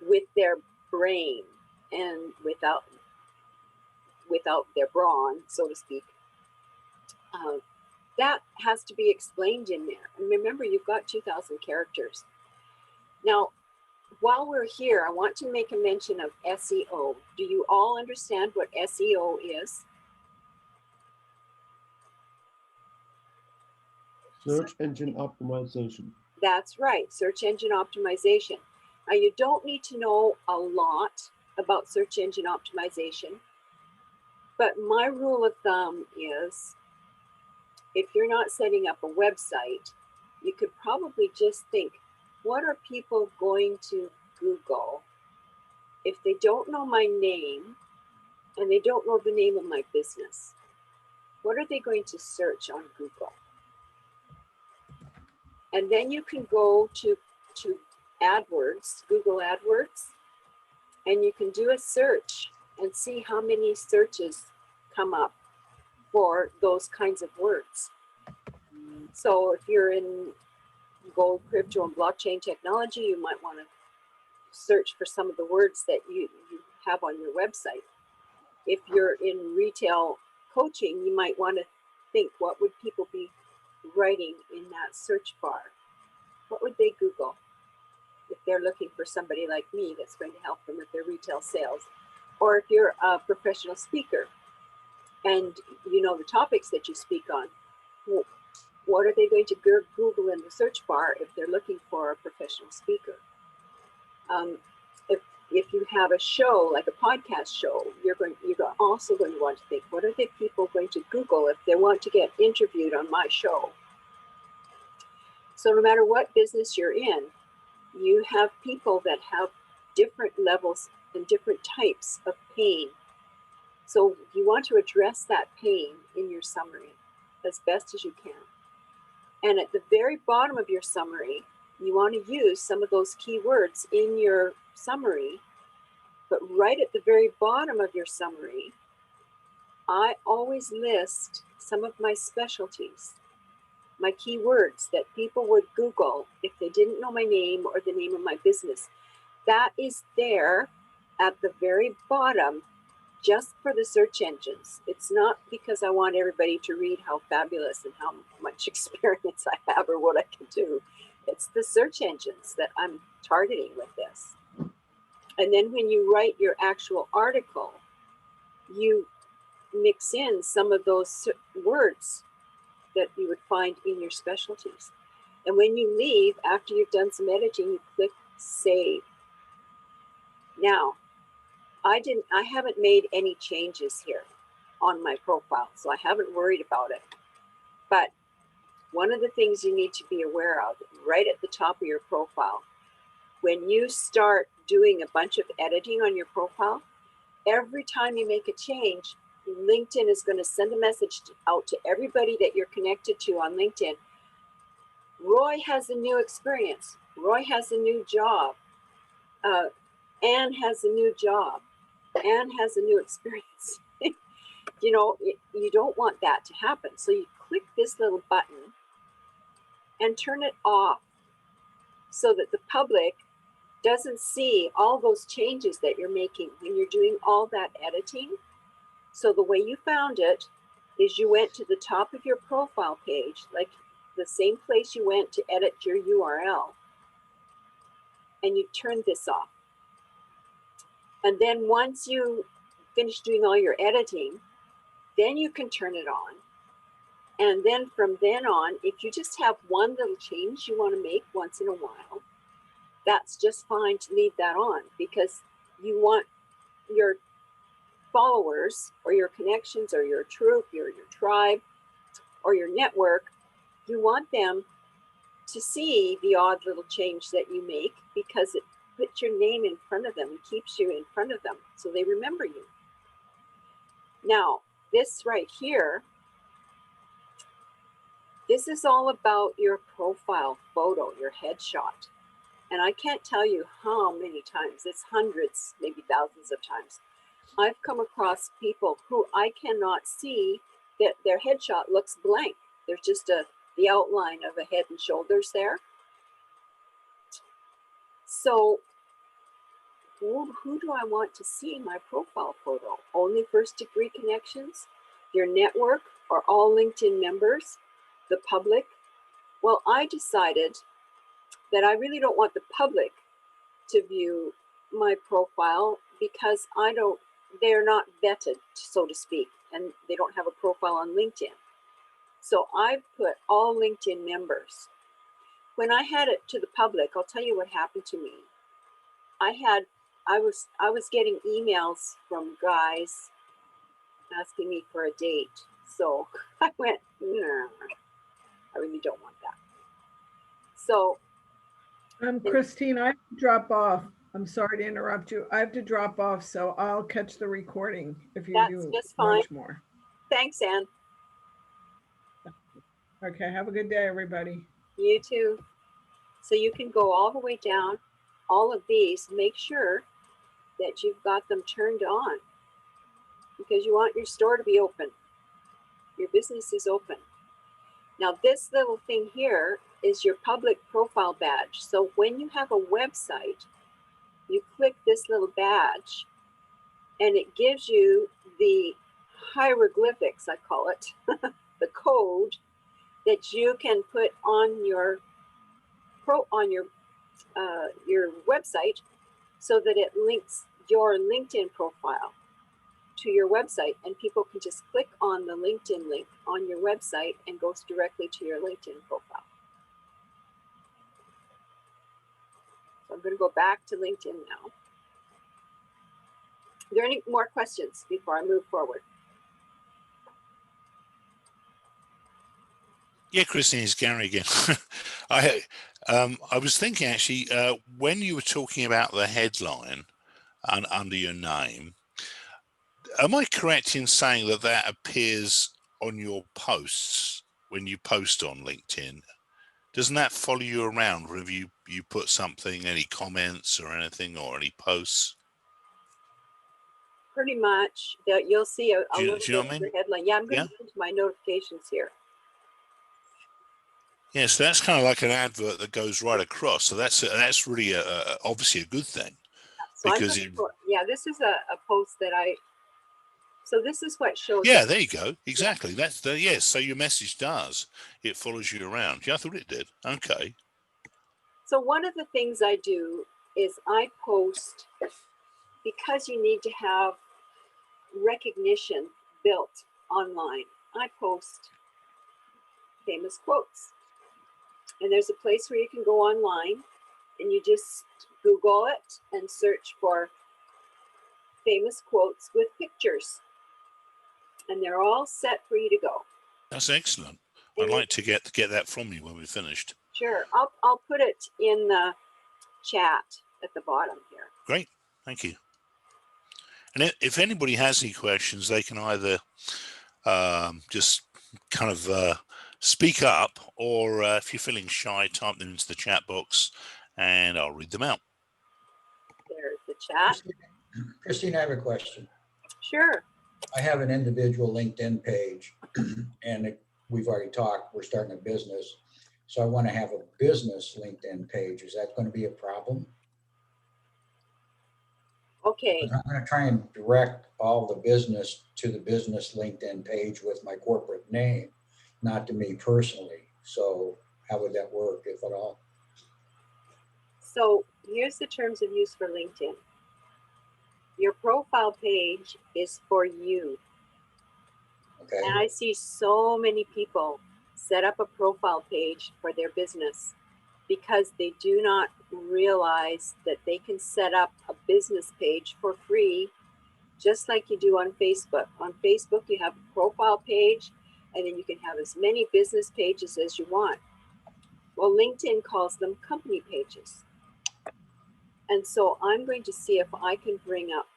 with their brain and with without their bra on, so to speak. That has to be explained in there. And remember, you've got 2,000 characters. Now, while we're here, I want to make a mention of SEO. Do you all understand what SEO is? Search engine optimization. That's right, search engine optimization. Now, you don't need to know a lot about search engine optimization, but my rule of thumb is if you're not setting up a website, you could probably just think, what are people going to Google if they don't know my name and they don't know the name of my business? What are they going to search on Google? And then you can go to AdWords, Google AdWords, and you can do a search and see how many searches come up for those kinds of words. So if you're in gold, crypto, and blockchain technology, you might want to search for some of the words that you have on your website. If you're in retail coaching, you might want to think, what would people be writing in that search bar? What would they Google if they're looking for somebody like me that's going to help them with their retail sales? Or if you're a professional speaker and you know the topics that you speak on, what are they going to Google in the search bar if they're looking for a professional speaker? If you have a show, like a podcast show, you're also going to want to think, what are the people going to Google if they want to get interviewed on my show? So no matter what business you're in, you have people that have different levels and different types of pain. So you want to address that pain in your summary as best as you can. And at the very bottom of your summary, you want to use some of those keywords in your summary. But right at the very bottom of your summary, I always list some of my specialties, my keywords that people would Google if they didn't know my name or the name of my business. That is there at the very bottom just for the search engines. It's not because I want everybody to read how fabulous and how much experience I have or what I can do. It's the search engines that I'm targeting with this. And then when you write your actual article, you mix in some of those words that you would find in your specialties. And when you leave, after you've done some editing, you click save. Now, I haven't made any changes here on my profile, so I haven't worried about it. But one of the things you need to be aware of right at the top of your profile, when you start doing a bunch of editing on your profile, every time you make a change, LinkedIn is going to send a message out to everybody that you're connected to on LinkedIn. Roy has a new experience. Roy has a new job. Anne has a new job. Anne has a new experience. You know, you don't want that to happen. So you click this little button and turn it off so that the public doesn't see all those changes that you're making when you're doing all that editing. So the way you found it is you went to the top of your profile page, like the same place you went to edit your URL, and you turned this off. And then once you finish doing all your editing, then you can turn it on. And then from then on, if you just have one little change you want to make once in a while, that's just fine to leave that on, because you want your followers or your connections or your troop, your tribe or your network, you want them to see the odd little change that you make, because it puts your name in front of them and keeps you in front of them so they remember you. Now, this right here, this is all about your profile photo, your headshot. And I can't tell you how many times, it's hundreds, maybe thousands of times, I've come across people who I cannot see that their headshot looks blank. There's just the outline of a head and shoulders there. So who do I want to see my profile photo? Only first degree connections, your network, or all LinkedIn members, the public? Well, I decided that I really don't want the public to view my profile because they're not vetted, so to speak, and they don't have a profile on LinkedIn. So I've put all LinkedIn members. When I had it to the public, I'll tell you what happened to me. I was getting emails from guys asking me for a date. So I went, nah, I really don't want that. So Christine, I have to drop off. I'm sorry to interrupt you. I have to drop off, so I'll catch the recording if you that's do just fine. much more. Thanks, Anne. Okay, have a good day, everybody. You too. So you can go all the way down, all of these, make sure that you've got them turned on because you want your store to be open. Your business is open. Now this little thing here is your public profile badge. So when you have a website, you click this little badge and it gives you the hieroglyphics, I call it, the code that you can put on your website so that it links your LinkedIn profile to your website, and people can just click on the LinkedIn link on your website and goes directly to your LinkedIn profile. So I'm going to go back to LinkedIn now. Are there any more questions before I move forward? Yeah, Christine, it's Gary again. I was thinking actually, when you were talking about the headline under your name, am I correct in saying that that appears on your posts when you post on LinkedIn? Doesn't that follow you around whenever you put something, any comments or anything, or any posts? Pretty much. That you'll see a little do you know bit what I of mean? the headline. Yeah, I'm going Yeah. to go into my notifications here. Yeah, so that's kind of like an advert that goes right across. So that's really obviously a good thing. So Because this is a post that so this is what shows yeah, up. there you go. Exactly. Yeah. That's the yes. So your message it follows you around. Yeah, I thought it did. Okay. So one of the things I do is I post, because you need to have recognition built online. I post famous quotes. And there's a place where you can go online and you just Google it and search for famous quotes with pictures. And they're all set for you to go. That's excellent. I'd like to get that from you when we're finished. Sure. I'll put it in the chat at the bottom here. Great. Thank you. And if anybody has any questions, they can either just kind of speak up, or if you're feeling shy, type them into the chat box and I'll read them out. There's the chat. Christine, I have a question. Sure. I have an individual LinkedIn page and we've already talked, we're starting a business. So I want to have a business LinkedIn page. Is that going to be a problem? Okay. I'm going to try and direct all the business to the business LinkedIn page with my corporate name, not to me personally. So how would that work, if at all? So here's the terms of use for LinkedIn. Your profile page is for you. Okay. And I see so many people set up a profile page for their business because they do not realize that they can set up a business page for free, just like you do on Facebook. On Facebook, you have a profile page, and then you can have as many business pages as you want. Well, LinkedIn calls them company pages. And so I'm going to see if I can bring up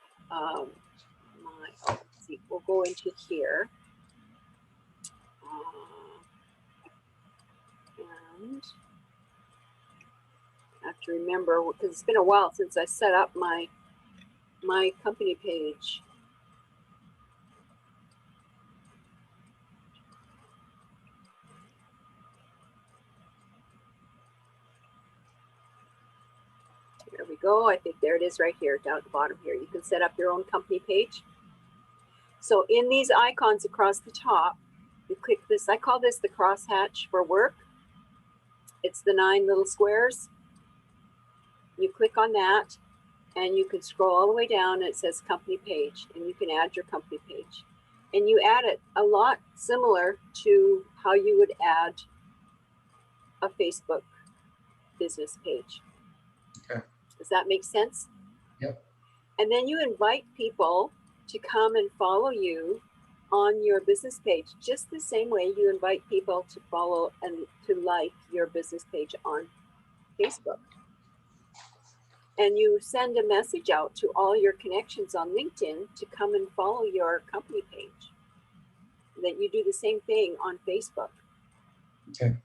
let's see, we'll go into here. And I have to remember, because it's been a while since I set up my company page. There we go. I think there it is right here, down at the bottom here. You can set up your own company page. So in these icons across the top, you click this, I call this the crosshatch for work. It's the 9 little squares. You click on that and you can scroll all the way down and it says company page, and you can add your company page. And you add it a lot similar to how you would add a Facebook business page. Okay. Does that make sense? Yep. And then you invite people to come and follow you on your business page, just the same way you invite people to follow and to like your business page on Facebook. And you send a message out to all your connections on LinkedIn to come and follow your company page. That you do the same thing on Facebook. Okay.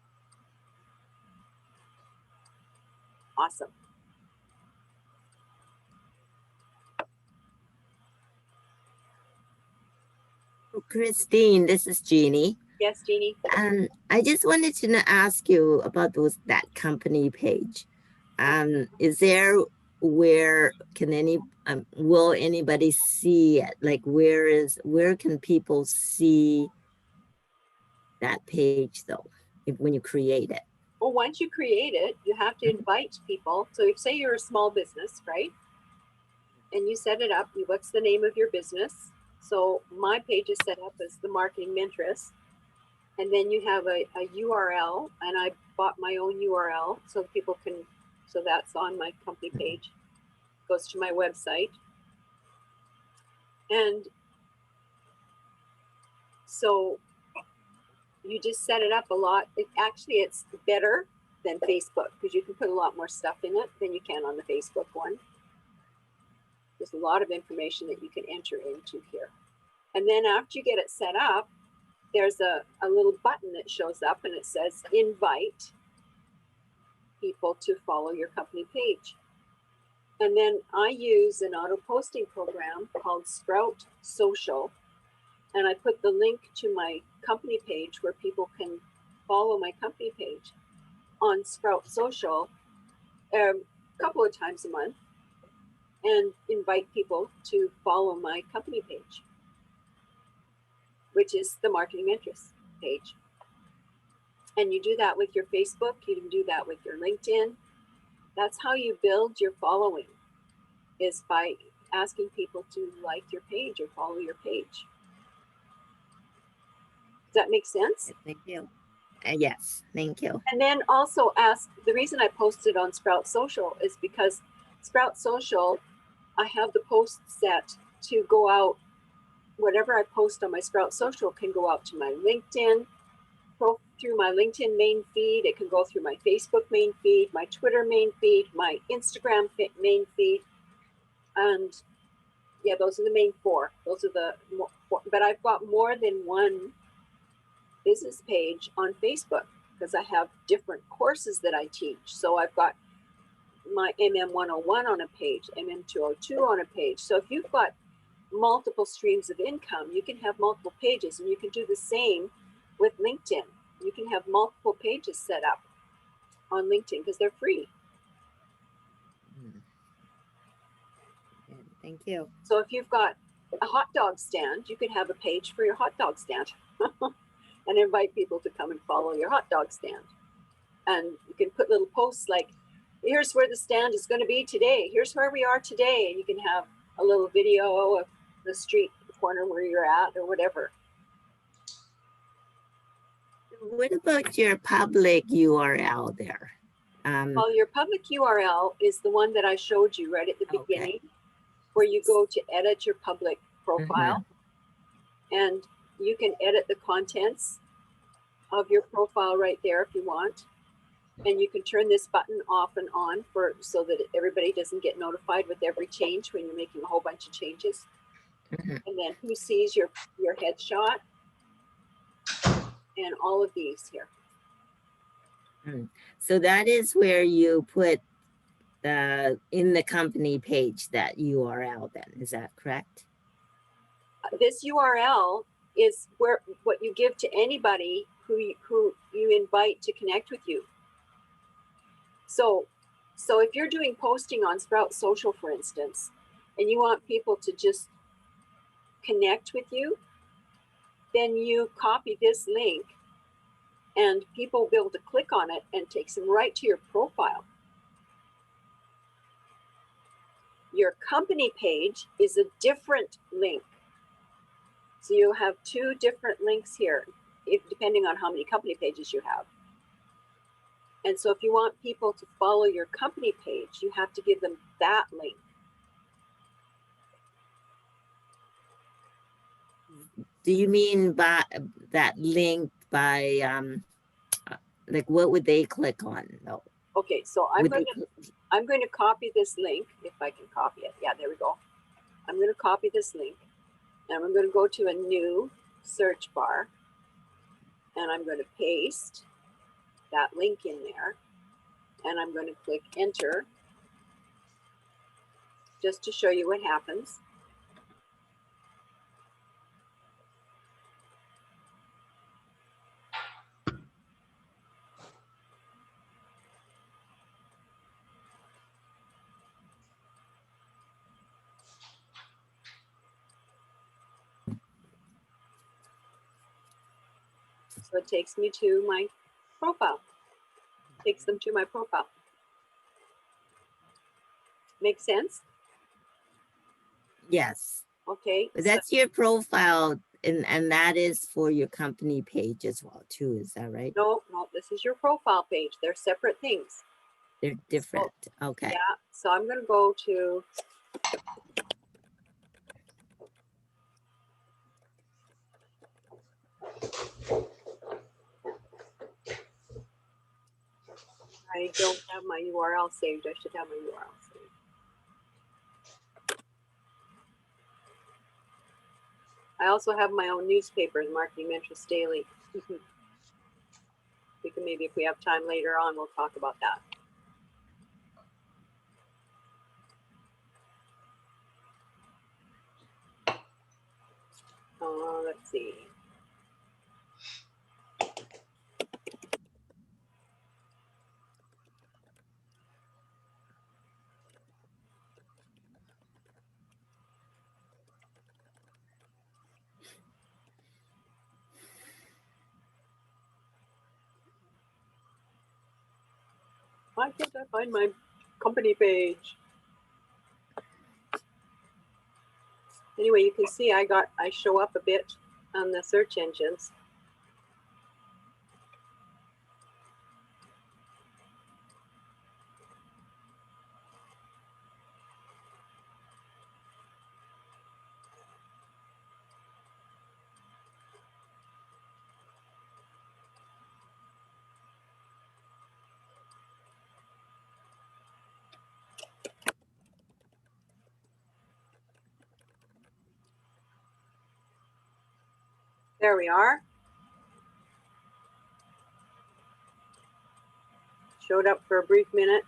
Awesome. Christine, this is Jeannie. Yes, Jeannie. I just wanted to ask you about that company page. Is there where can will anybody see it? Like where can people see that page though, when you create it? Well, once you create it, you have to invite people. So if say you're a small business, right? And you set it up, what's the name of your business? So my page is set up as the Marketing Mentress. And then you have a URL, and I bought my own URL so people can, so that's on my company page, goes to my website. And so you just set it up a lot. It's better than Facebook because you can put a lot more stuff in it than you can on the Facebook one. There's a lot of information that you can enter into here. And then after you get it set up, there's a little button that shows up and it says invite people to follow your company page. And then I use an auto posting program called Sprout Social. And I put the link to my company page where people can follow my company page on Sprout Social a couple of times a month and invite people to follow my company page, which is the Marketing Mentress page. And you do that with your Facebook, you can do that with your LinkedIn. That's how you build your following, is by asking people to like your page or follow your page. Does that make sense? Thank you. Yes, thank you. And then also ask, the reason I posted on Sprout Social is because Sprout Social, I have the posts set to go out. Whatever I post on my Sprout Social can go out to my LinkedIn, through my LinkedIn main feed. It can go through my Facebook main feed, my Twitter main feed, my Instagram main feed. And yeah, those are the main 4. Those are the, but I've got more than one business page on Facebook because I have different courses that I teach. So I've got my MM101 on a page, MM202 on a page. So if you've got multiple streams of income, you can have multiple pages, and you can do the same with LinkedIn. You can have multiple pages set up on LinkedIn because they're free. Thank you. So if you've got a hot dog stand, you could have a page for your hot dog stand and invite people to come and follow your hot dog stand. And you can put little posts like, here's where the stand is going to be today. Here's where we are today. And you can have a little video of the street corner where you're at or whatever. What about your public URL there? Well, your public URL is the one that I showed you right at the beginning, where you go to edit your public profile. And you can edit the contents of your profile right there if you want. And you can turn this button off and on so that everybody doesn't get notified with every change when you're making a whole bunch of changes. And then who sees your headshot and all of these here. So that is where you put in the company page that URL then, is that correct? This URL is what you give to anybody who you invite to connect with you. So So if you're doing posting on Sprout Social, for instance, and you want people to just connect with you, then you copy this link and people will be able to click on it and takes them right to your profile. Your company page is a different link. So you have two different links here, depending on how many company pages you have. And so if you want people to follow your company page, you have to give them that link. Do you mean by that link by like what would they click on though? Okay, so I'm going to copy this link if I can copy it. Yeah, there we go. I'm going to copy this link and I'm going to go to a new search bar and I'm going to paste that link in there and I'm going to click enter just to show you what happens. So it takes me to my profile. Takes them to my profile. Make sense? Yes. Okay. But that's your profile and that is for your company page as well too, is that right? No, this is your profile page. They're separate things. They're different. So, okay. Yeah, so I'm going to go to I don't have my URL saved. I should have my URL saved. I also have my own newspaper, the Marketing Mentress Daily. We can maybe, if we have time later on, we'll talk about that. Let's see. Why can't I find my company page? Anyway, you can see I show up a bit on the search engines. There we are. Showed up for a brief minute.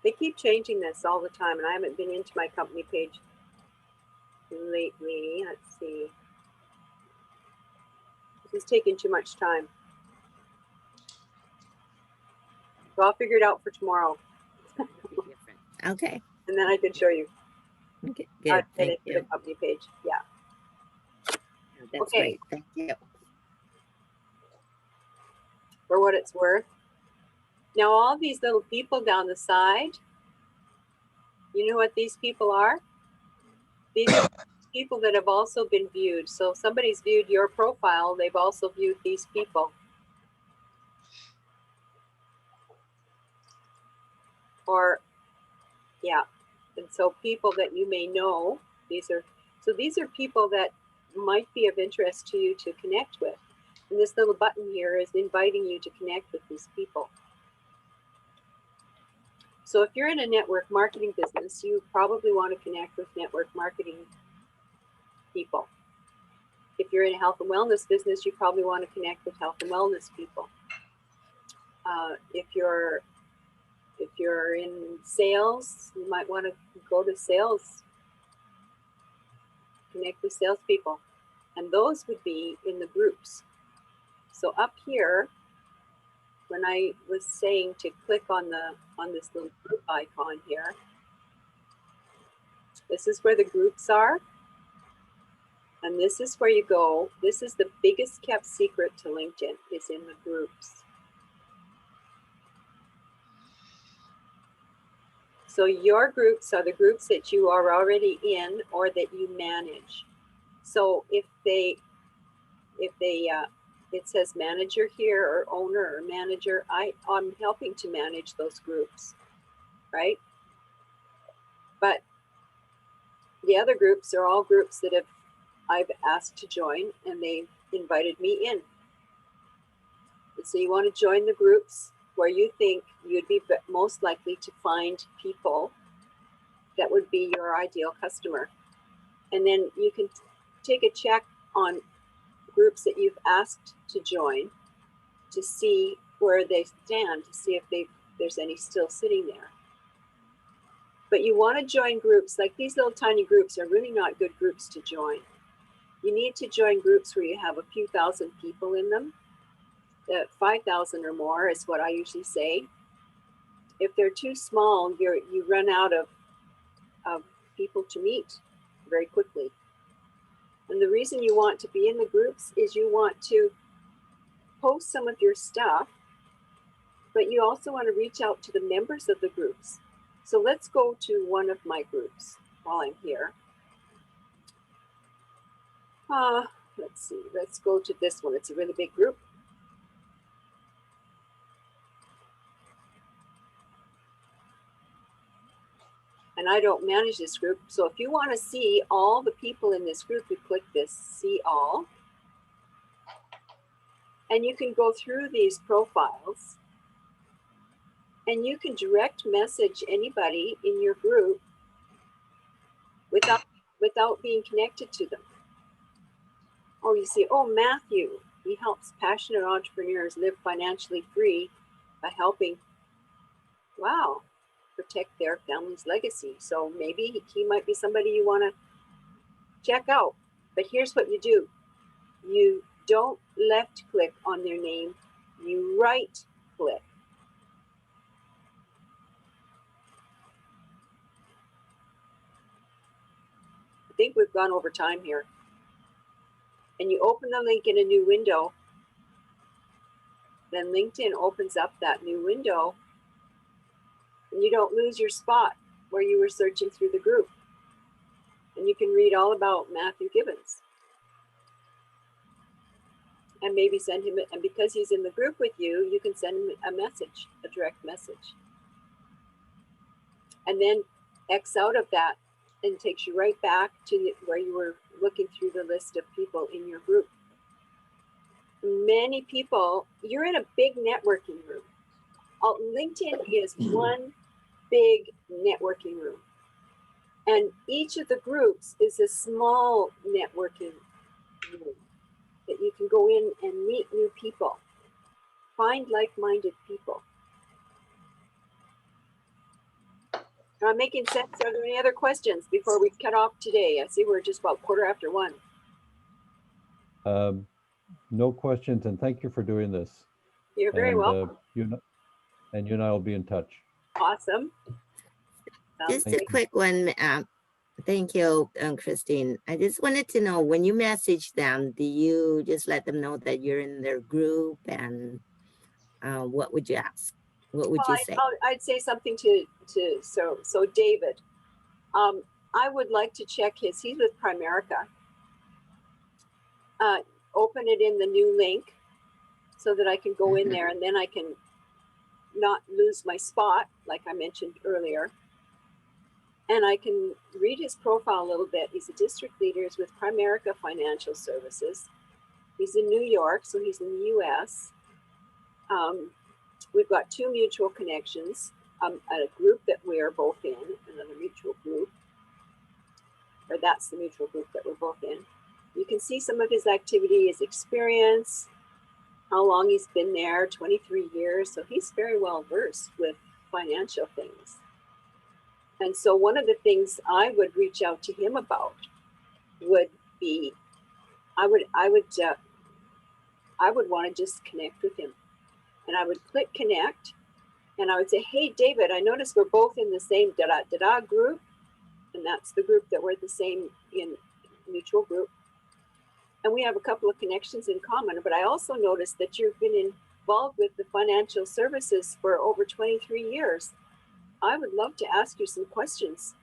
They keep changing this all the time, and I haven't been into my company page lately. Let's see. This is taking too much time. So I'll figure it out for tomorrow. Okay. And then I can show you. Okay. How Good. to get Thank into you. the company page. Yeah. That's Okay. great. Thank you. For what it's worth. Now all these little people down the side, you know what these people are? These are people that have also been viewed. So if somebody's viewed your profile, they've also viewed these people. Or, yeah. And so people that you may know, these are people that might be of interest to you to connect with. And this little button here is inviting you to connect with these people. So if you're in a network marketing business, you probably want to connect with network marketing people. If you're in a health and wellness business, you probably want to connect with health and wellness people. If you're in sales, you might want to go to sales, connect with salespeople, and those would be in the groups. So up here, when I was saying to click on this little group icon here, this is where the groups are. And this is where you go. This is the biggest kept secret to LinkedIn, is in the groups. So your groups are the groups that you are already in or that you manage. So if it says manager here or owner or manager, I'm helping to manage those groups, right? But the other groups are all groups that I've asked to join, and they've invited me in. And so you want to join the groups where you think you'd be most likely to find people that would be your ideal customer. And then you can take a check on groups that you've asked to join to see where they stand, to see if there's any still sitting there. But you want to join groups, like these little tiny groups are really not good groups to join. You need to join groups where you have a few thousand people in them. 5,000 or more is what I usually say. If they're too small, you run out of people to meet very quickly. And the reason you want to be in the groups is you want to post some of your stuff, but you also want to reach out to the members of the groups. So let's go to one of my groups while I'm here. Let's see, let's go to this one. It's a really big group. And I don't manage this group. So if you want to see all the people in this group, you click this see all. And you can go through these profiles and you can direct message anybody in your group without being connected to them. Oh, you see, oh, Matthew, he helps passionate entrepreneurs live financially free by helping, wow, protect their family's legacy. So maybe he might be somebody you want to check out. But here's what you do. You don't left click on their name, you right click. I think we've gone over time here. And you open the link in a new window, then LinkedIn opens up that new window and you don't lose your spot where you were searching through the group. And you can read all about Matthew Gibbons. And maybe send him, and because he's in the group with you, you can send him a message, a direct message. And then X out of that and takes you right back to where you were looking through the list of people in your group. Many people, you're in a big networking room. LinkedIn is one big networking room. And each of the groups is a small networking room that you can go in and meet new people, find like-minded people. Am I making sense? Are there any other questions before we cut off today? I see we're just about 1:15. No questions, and thank you for doing this. You're very welcome. You and I will be in touch. Awesome. Just a quick one. Thank you, Christine. I just wanted to know, when you message them, do you just let them know that you're in their group, and what would you ask? What would you say? I'd say something so David, I would like to check he's with Primerica. Open it in the new link so that I can go in there and then I can not lose my spot, like I mentioned earlier. And I can read his profile a little bit. He's a district leader, he's with Primerica Financial Services. He's in New York, so he's in the US. We've got 2 mutual connections at a group that we are both in, another mutual group, or that's the mutual group that we're both in. You can see some of his activity, his experience, how long he's been there, 23 years. So he's very well versed with financial things. And so one of the things I would reach out to him about would be, I would want to just connect with him and I would click connect, and I would say, hey, David, I noticed we're both in the same da-da-da-da group, and that's the group that we're the same in, mutual group. And we have a couple of connections in common, but I also noticed that you've been involved with the financial services for over 23 years. I would love to ask you some questions.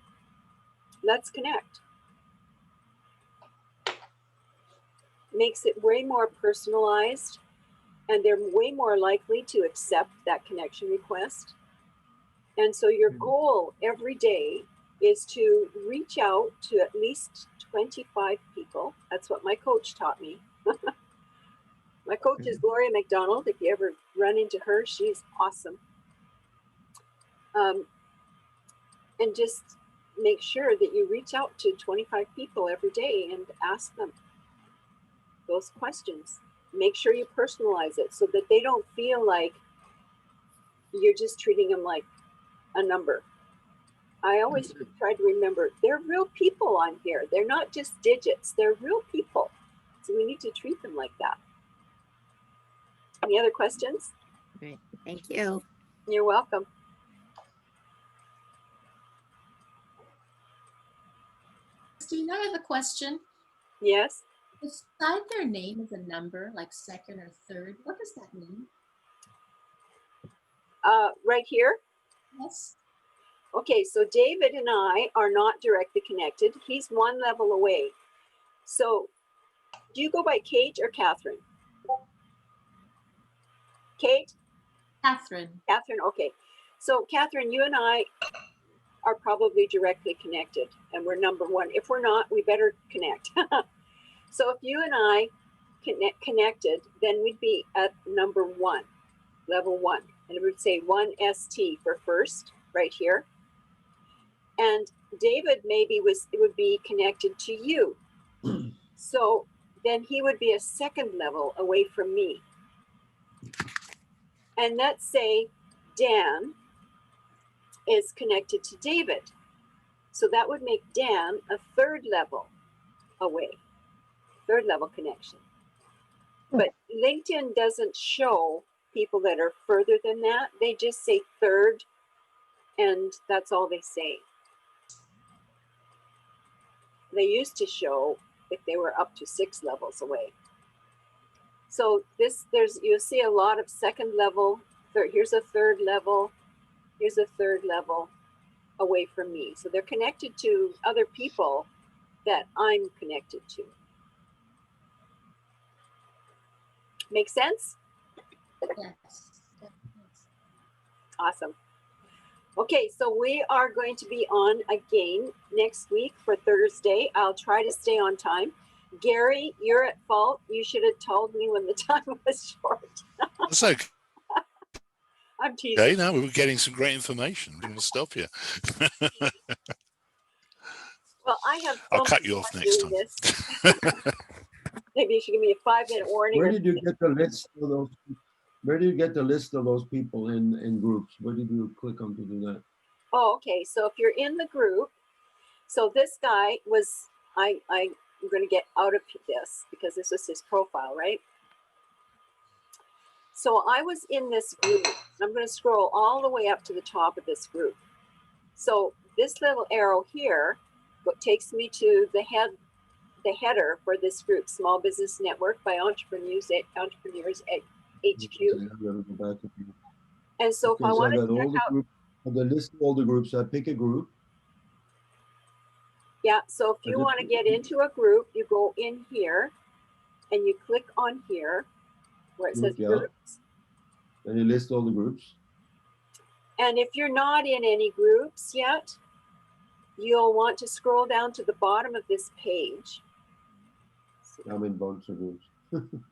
Let's connect. Makes it way more personalized, and they're way more likely to accept that connection request. And so your goal every day is to reach out to at least 25 people. That's what my coach taught me. My coach is Gloria McDonald. If you ever run into her, she's awesome. And just make sure that you reach out to 25 people every day and ask them those questions. Make sure you personalize it so that they don't feel like you're just treating them like a number. I always try to remember they're real people on here. They're not just digits, they're real people. So we need to treat them like that. Any other questions? Great. Thank you. You're welcome. Christine, I have a question. Yes. Beside their name is a number, like second or third. What does that mean? Right here. Yes. Okay, so David and I are not directly connected. He's one level away. So do you go by Kate or Catherine? Kate? Catherine. Catherine, okay. So Catherine, you and I are probably directly connected, and we're number one. If we're not, we better connect. So if you and I connected, then we'd be at number one, level one. And it would say 1ST for first, right here. And David maybe it would be connected to you. So then he would be a second level away from me. And let's say Dan is connected to David. So that would make Dan a third level away, third level connection. But LinkedIn doesn't show people that are further than that. They just say third, and that's all they say. They used to show if they were up to 6 levels away. So you'll see a lot of second level, here's a third level, here's a third level away from me. So they're connected to other people that I'm connected to. Make sense? Yes. Awesome. Okay, so we are going to be on again next week for Thursday. I'll try to stay on time. Gary, you're at fault. You should have told me when the time was short. That's okay. I'm teasing. Okay, now we were getting some great information. I'm going to stop you. Well, I have. I'll cut you off next time. Maybe you should give me a 5-minute warning. Where did you get the list of those? Where do you get the list of those people in groups? Where did you click on to do that? Oh, okay. So if you're in the group, so this guy was, I'm going to get out of this because this was his profile, right? So I was in this group. I'm going to scroll all the way up to the top of this group. So this little arrow here takes me to the header for this group, Small Business Network by Entrepreneurs at HQ. And so if I want to check out, the list of all the groups, I pick a group. Yeah, so if you want to get into a group, you go in here and you click on here where it says groups. And you list all the groups. And if you're not in any groups yet, you'll want to scroll down to the bottom of this page. I'm in bunch of groups.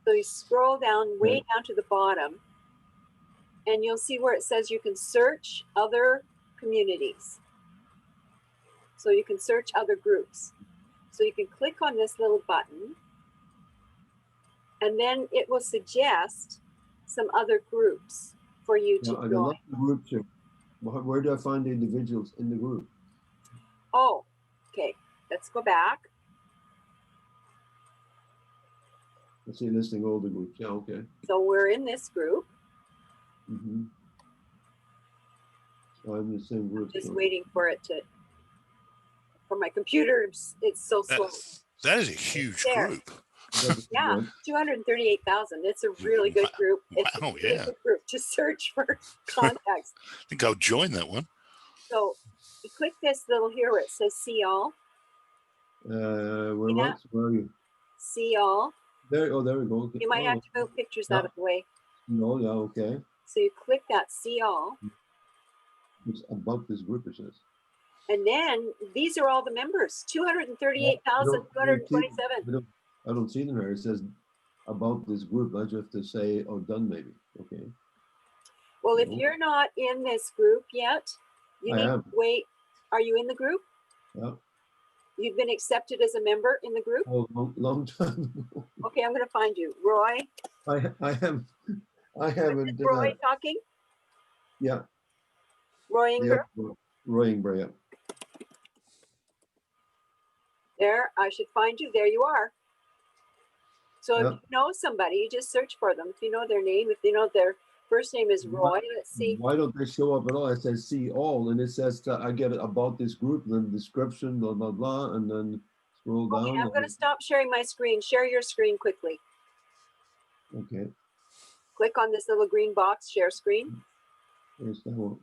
So you scroll down, way down to the bottom, and you'll see where it says you can search other communities. So you can search other groups. So you can click on this little button, and then it will suggest some other groups for you to join. I the groups here. Where do I find the individuals in the group? Oh, okay. Let's go back. Let's see, listing all the groups. Yeah, okay. So we're in this group. Mhm. So I'm in the same group. Just so- waiting for it to, for my computer. It's so slow. That is a huge There. group. That's Yeah, good. 238,000. It's a really good group. It's a Wow, really yeah. good group to search for contacts. I think I'll join that one. So you click this little here where it says see all, Where Yeah. was? Where are you? see all. There. Oh, there we go. You might have to Oh, move pictures Yeah. out of the way. no, yeah, okay. So you click that see all, It's about this group, it says. and then these are all the members, 238,227. I don't see them here. It says about this group. I just have to say, oh, done maybe. Okay. Well, if No. you're not in this group yet, you I need am. to wait. Are you in the group? Yeah. You've been accepted as a member in the group? Oh, long time ago. Okay, I'm gonna find you. Roy, I haven't. is Roy talking? Yeah. Roy Inger? Yeah. Roy Ingber, yeah. There, I should find you. There you are. So if Yeah. you know somebody, you just search for them. If you know their name, if you know their first name is Roy, let's see. Why don't they show up at all? It says see all, and it says I get it about this group, then description, blah blah blah, and then scroll down. Okay, I'm gonna stop sharing my screen. Share your screen quickly. Okay. Click on this little green box, share screen. There's that one.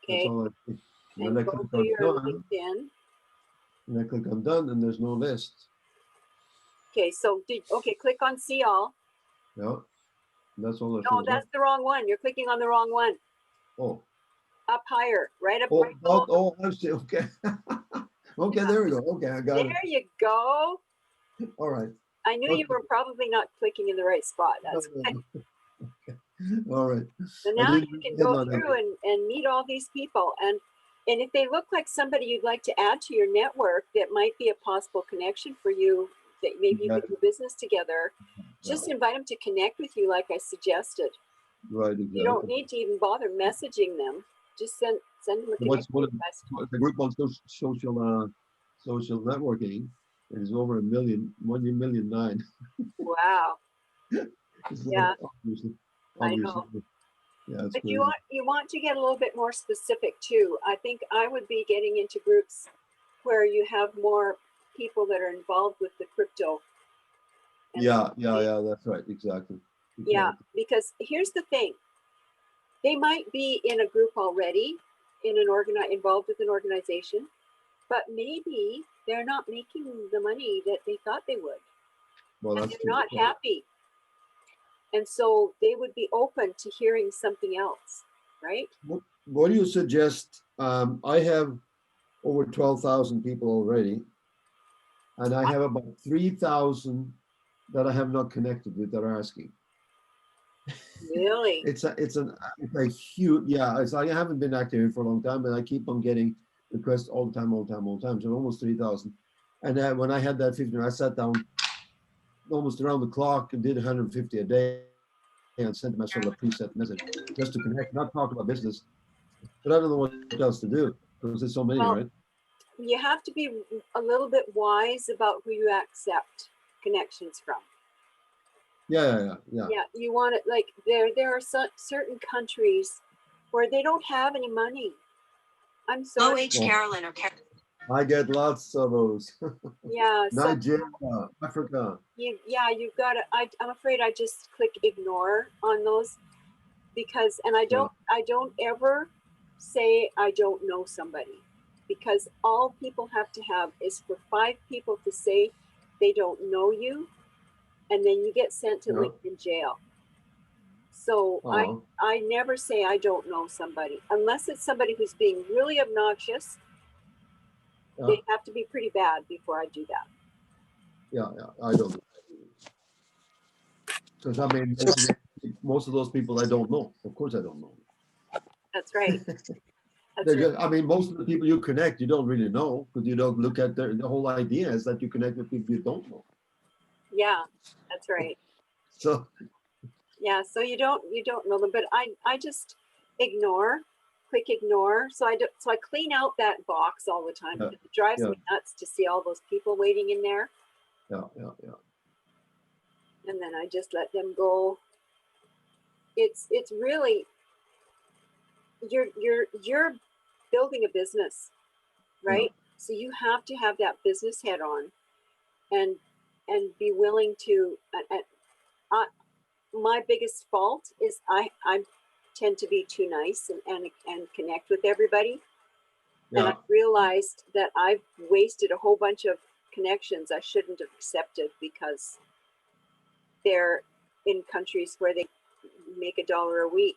Okay, That's all I see. and When I go click to on your done, LinkedIn. and I click on done, and there's no list. Okay, so okay, click on see all. Yeah. That's all I No, see. that's the wrong one. You're clicking on the wrong one. Oh. Up higher, right up. Oh, Right below. oh, I see. Okay. Okay, there we go. Okay, I got There you go. it. All right. I knew you Okay. were probably not clicking in the right spot. That's good. Okay. All right. So I now didn't you can get go on through and meet all these people. And if they look like somebody you'd like to add to your network, that might be a possible connection for you, that maybe you could do business together, just invite them to connect with you like I suggested. Right, exactly. You don't need to even bother messaging them. Just send them a What's connection one of request. the group on social networking is over 1,000,009. Wow. Yeah, Obviously. I know. Yeah, it's But crazy. you want to get a little bit more specific too. I think I would be getting into groups where you have more people that are involved with the crypto. And Yeah, that's right. Exactly. yeah, because here's the thing. They might be in a group already, involved with an organization, but maybe they're not making the money that they thought they would. Well, And that's they're not true. happy. And so they would be open to hearing something else, right? What do you suggest? I have over 12,000 people already, and I have about 3,000 that I have not connected with that are asking. Really? It's a huge, yeah. I haven't been active here for a long time, but I keep on getting requests all the time. So almost 3,000. And then when I had that 15, I sat down almost around the clock and did 150 a day and sent myself a preset message just to connect, not talk about business. But I don't know what else to do because there's so many, Well, right? You have to be a little bit wise about who you accept connections from. Yeah. Yeah, you want it like there are certain countries where they don't have any money. I'm sorry. Well, Carolyn or I get lots of those. Yeah, so Nigeria, Africa. you've got to. I'm afraid I just click ignore on those because, and I don't ever say I don't know somebody, because all people have to have is for 5 people to say they don't know you, and then you get sent to LinkedIn jail. So I never say I don't know somebody unless it's somebody who's being really obnoxious. They have to be pretty bad before I do that. Yeah, I don't know. Because I mean, most of those people I don't know. Of course, I don't know. That's right. I mean, most of the people you connect, you don't really know because you don't look at the whole idea is that you connect with people you don't know. Yeah, that's right. So yeah, so you don't know them, but I just click ignore. So I clean out that box all the time because it drives me nuts to see all those people waiting in there. Yeah. And then I just let them go. it's really, you're building a business, right? So you have to have that business head on, and be willing to. My biggest fault is I tend to be too nice and connect with everybody. And I Yeah, realized that I've wasted a whole bunch of connections I shouldn't have accepted because they're in countries where they make $1 a week.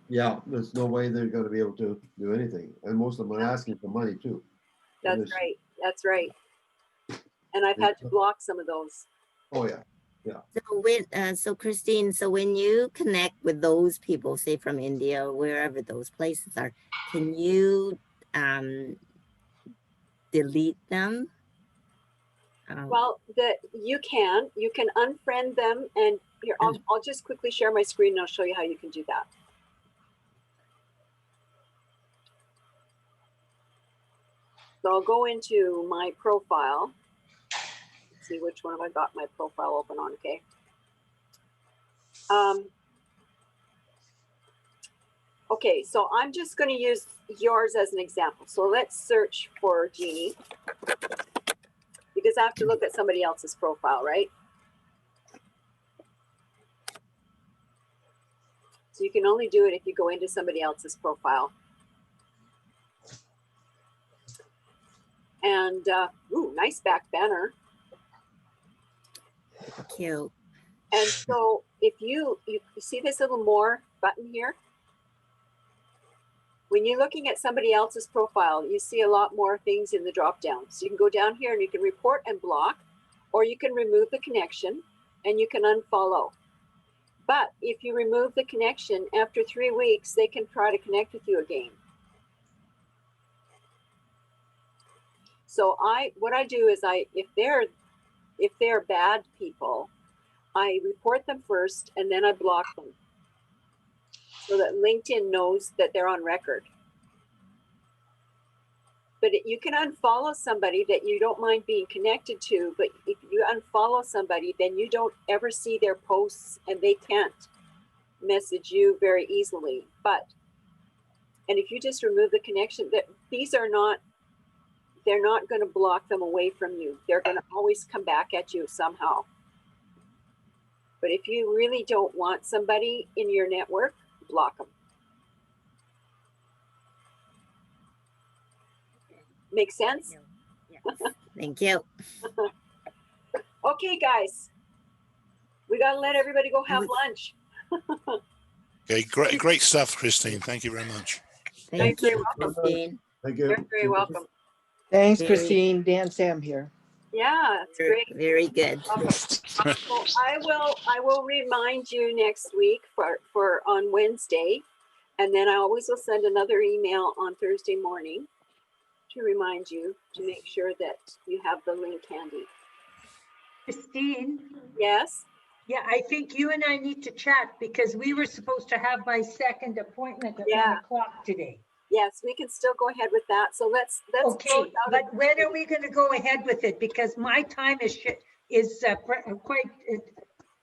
yeah, there's no way they're gonna be able to do anything, and most of them are asking for money too. And That's it's- right. That's right. And I've had to block some of those. Oh, yeah, So when, so Christine, so when you connect with those people, say from India or wherever those places are, can you delete them? Well, you can unfriend them, and here I'll just quickly share my screen and I'll show you how you can do that. So I'll go into my profile. Let's see which one have I got my profile open on. Okay. Okay, so I'm just going to use yours as an example. So let's search for Jeannie, because I have to look at somebody else's profile, right? So you can only do it if you go into somebody else's profile. And, ooh, nice back banner. Cute. And so if you see this little more button here, when you're looking at somebody else's profile, you see a lot more things in the drop down. So you can go down here and you can report and block, or you can remove the connection and you can unfollow. But if you remove the connection, after 3 weeks, they can try to connect with you again. So what I do is if they're bad people, I report them first and then I block them, so that LinkedIn knows that they're on record. But you can unfollow somebody that you don't mind being connected to, but if you unfollow somebody, then you don't ever see their posts and they can't message you very easily. And if you just remove the connection, they're not going to block them away from you. They're going to always come back at you somehow. But if you really don't want somebody in your network, block them. Make sense? Yes. Thank you. Okay, guys. We got to let everybody go have lunch. Okay, great stuff, Christine. Thank you very much. Thank You're you, welcome. Christine. thank you. You're very welcome. Thanks, Very- Christine. Dan Sam here. Yeah, that's great. Very good. Well, I will remind you next week for on Wednesday, and then I always will send another email on Thursday morning to remind you to make sure that you have the link handy. Christine, Yes? yeah, I think you and I need to chat because we were supposed to have my second appointment at Yeah. 1 o'clock today. Yes, we can still go ahead with that. So let's close Okay, out but when are we going to go ahead with it? Because my time is quite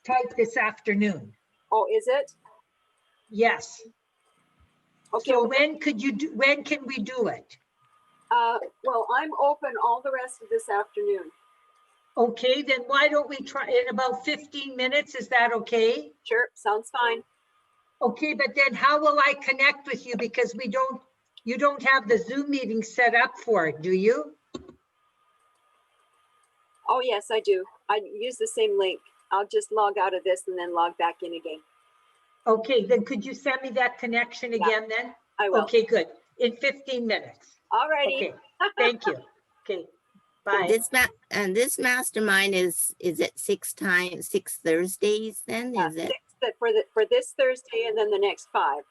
tight this afternoon. Oh, is it? Yes. Okay. So when can we do it? Well, I'm open all the rest of this afternoon. Okay, then why don't we try in about 15 minutes? Is that okay? Sure, sounds fine. Okay, but then how will I connect with you? Because you don't have the Zoom meeting set up for it, do you? Oh, yes, I do. I use the same link. I'll just log out of this and then log back in again. Okay, then could you send me that connection again then? I will. Okay, good. In 15 minutes. All righty. Okay, thank you. Okay, bye. This mastermind is it 6 Thursdays then? Is it? For this Thursday and then the next 5.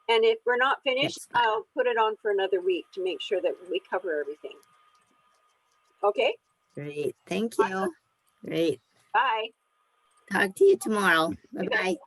And if we're not finished, Next 5. I'll put it on for another week to make sure that we cover everything. Okay, Great. Thank you. Great. bye. Talk to you tomorrow. Bye-bye.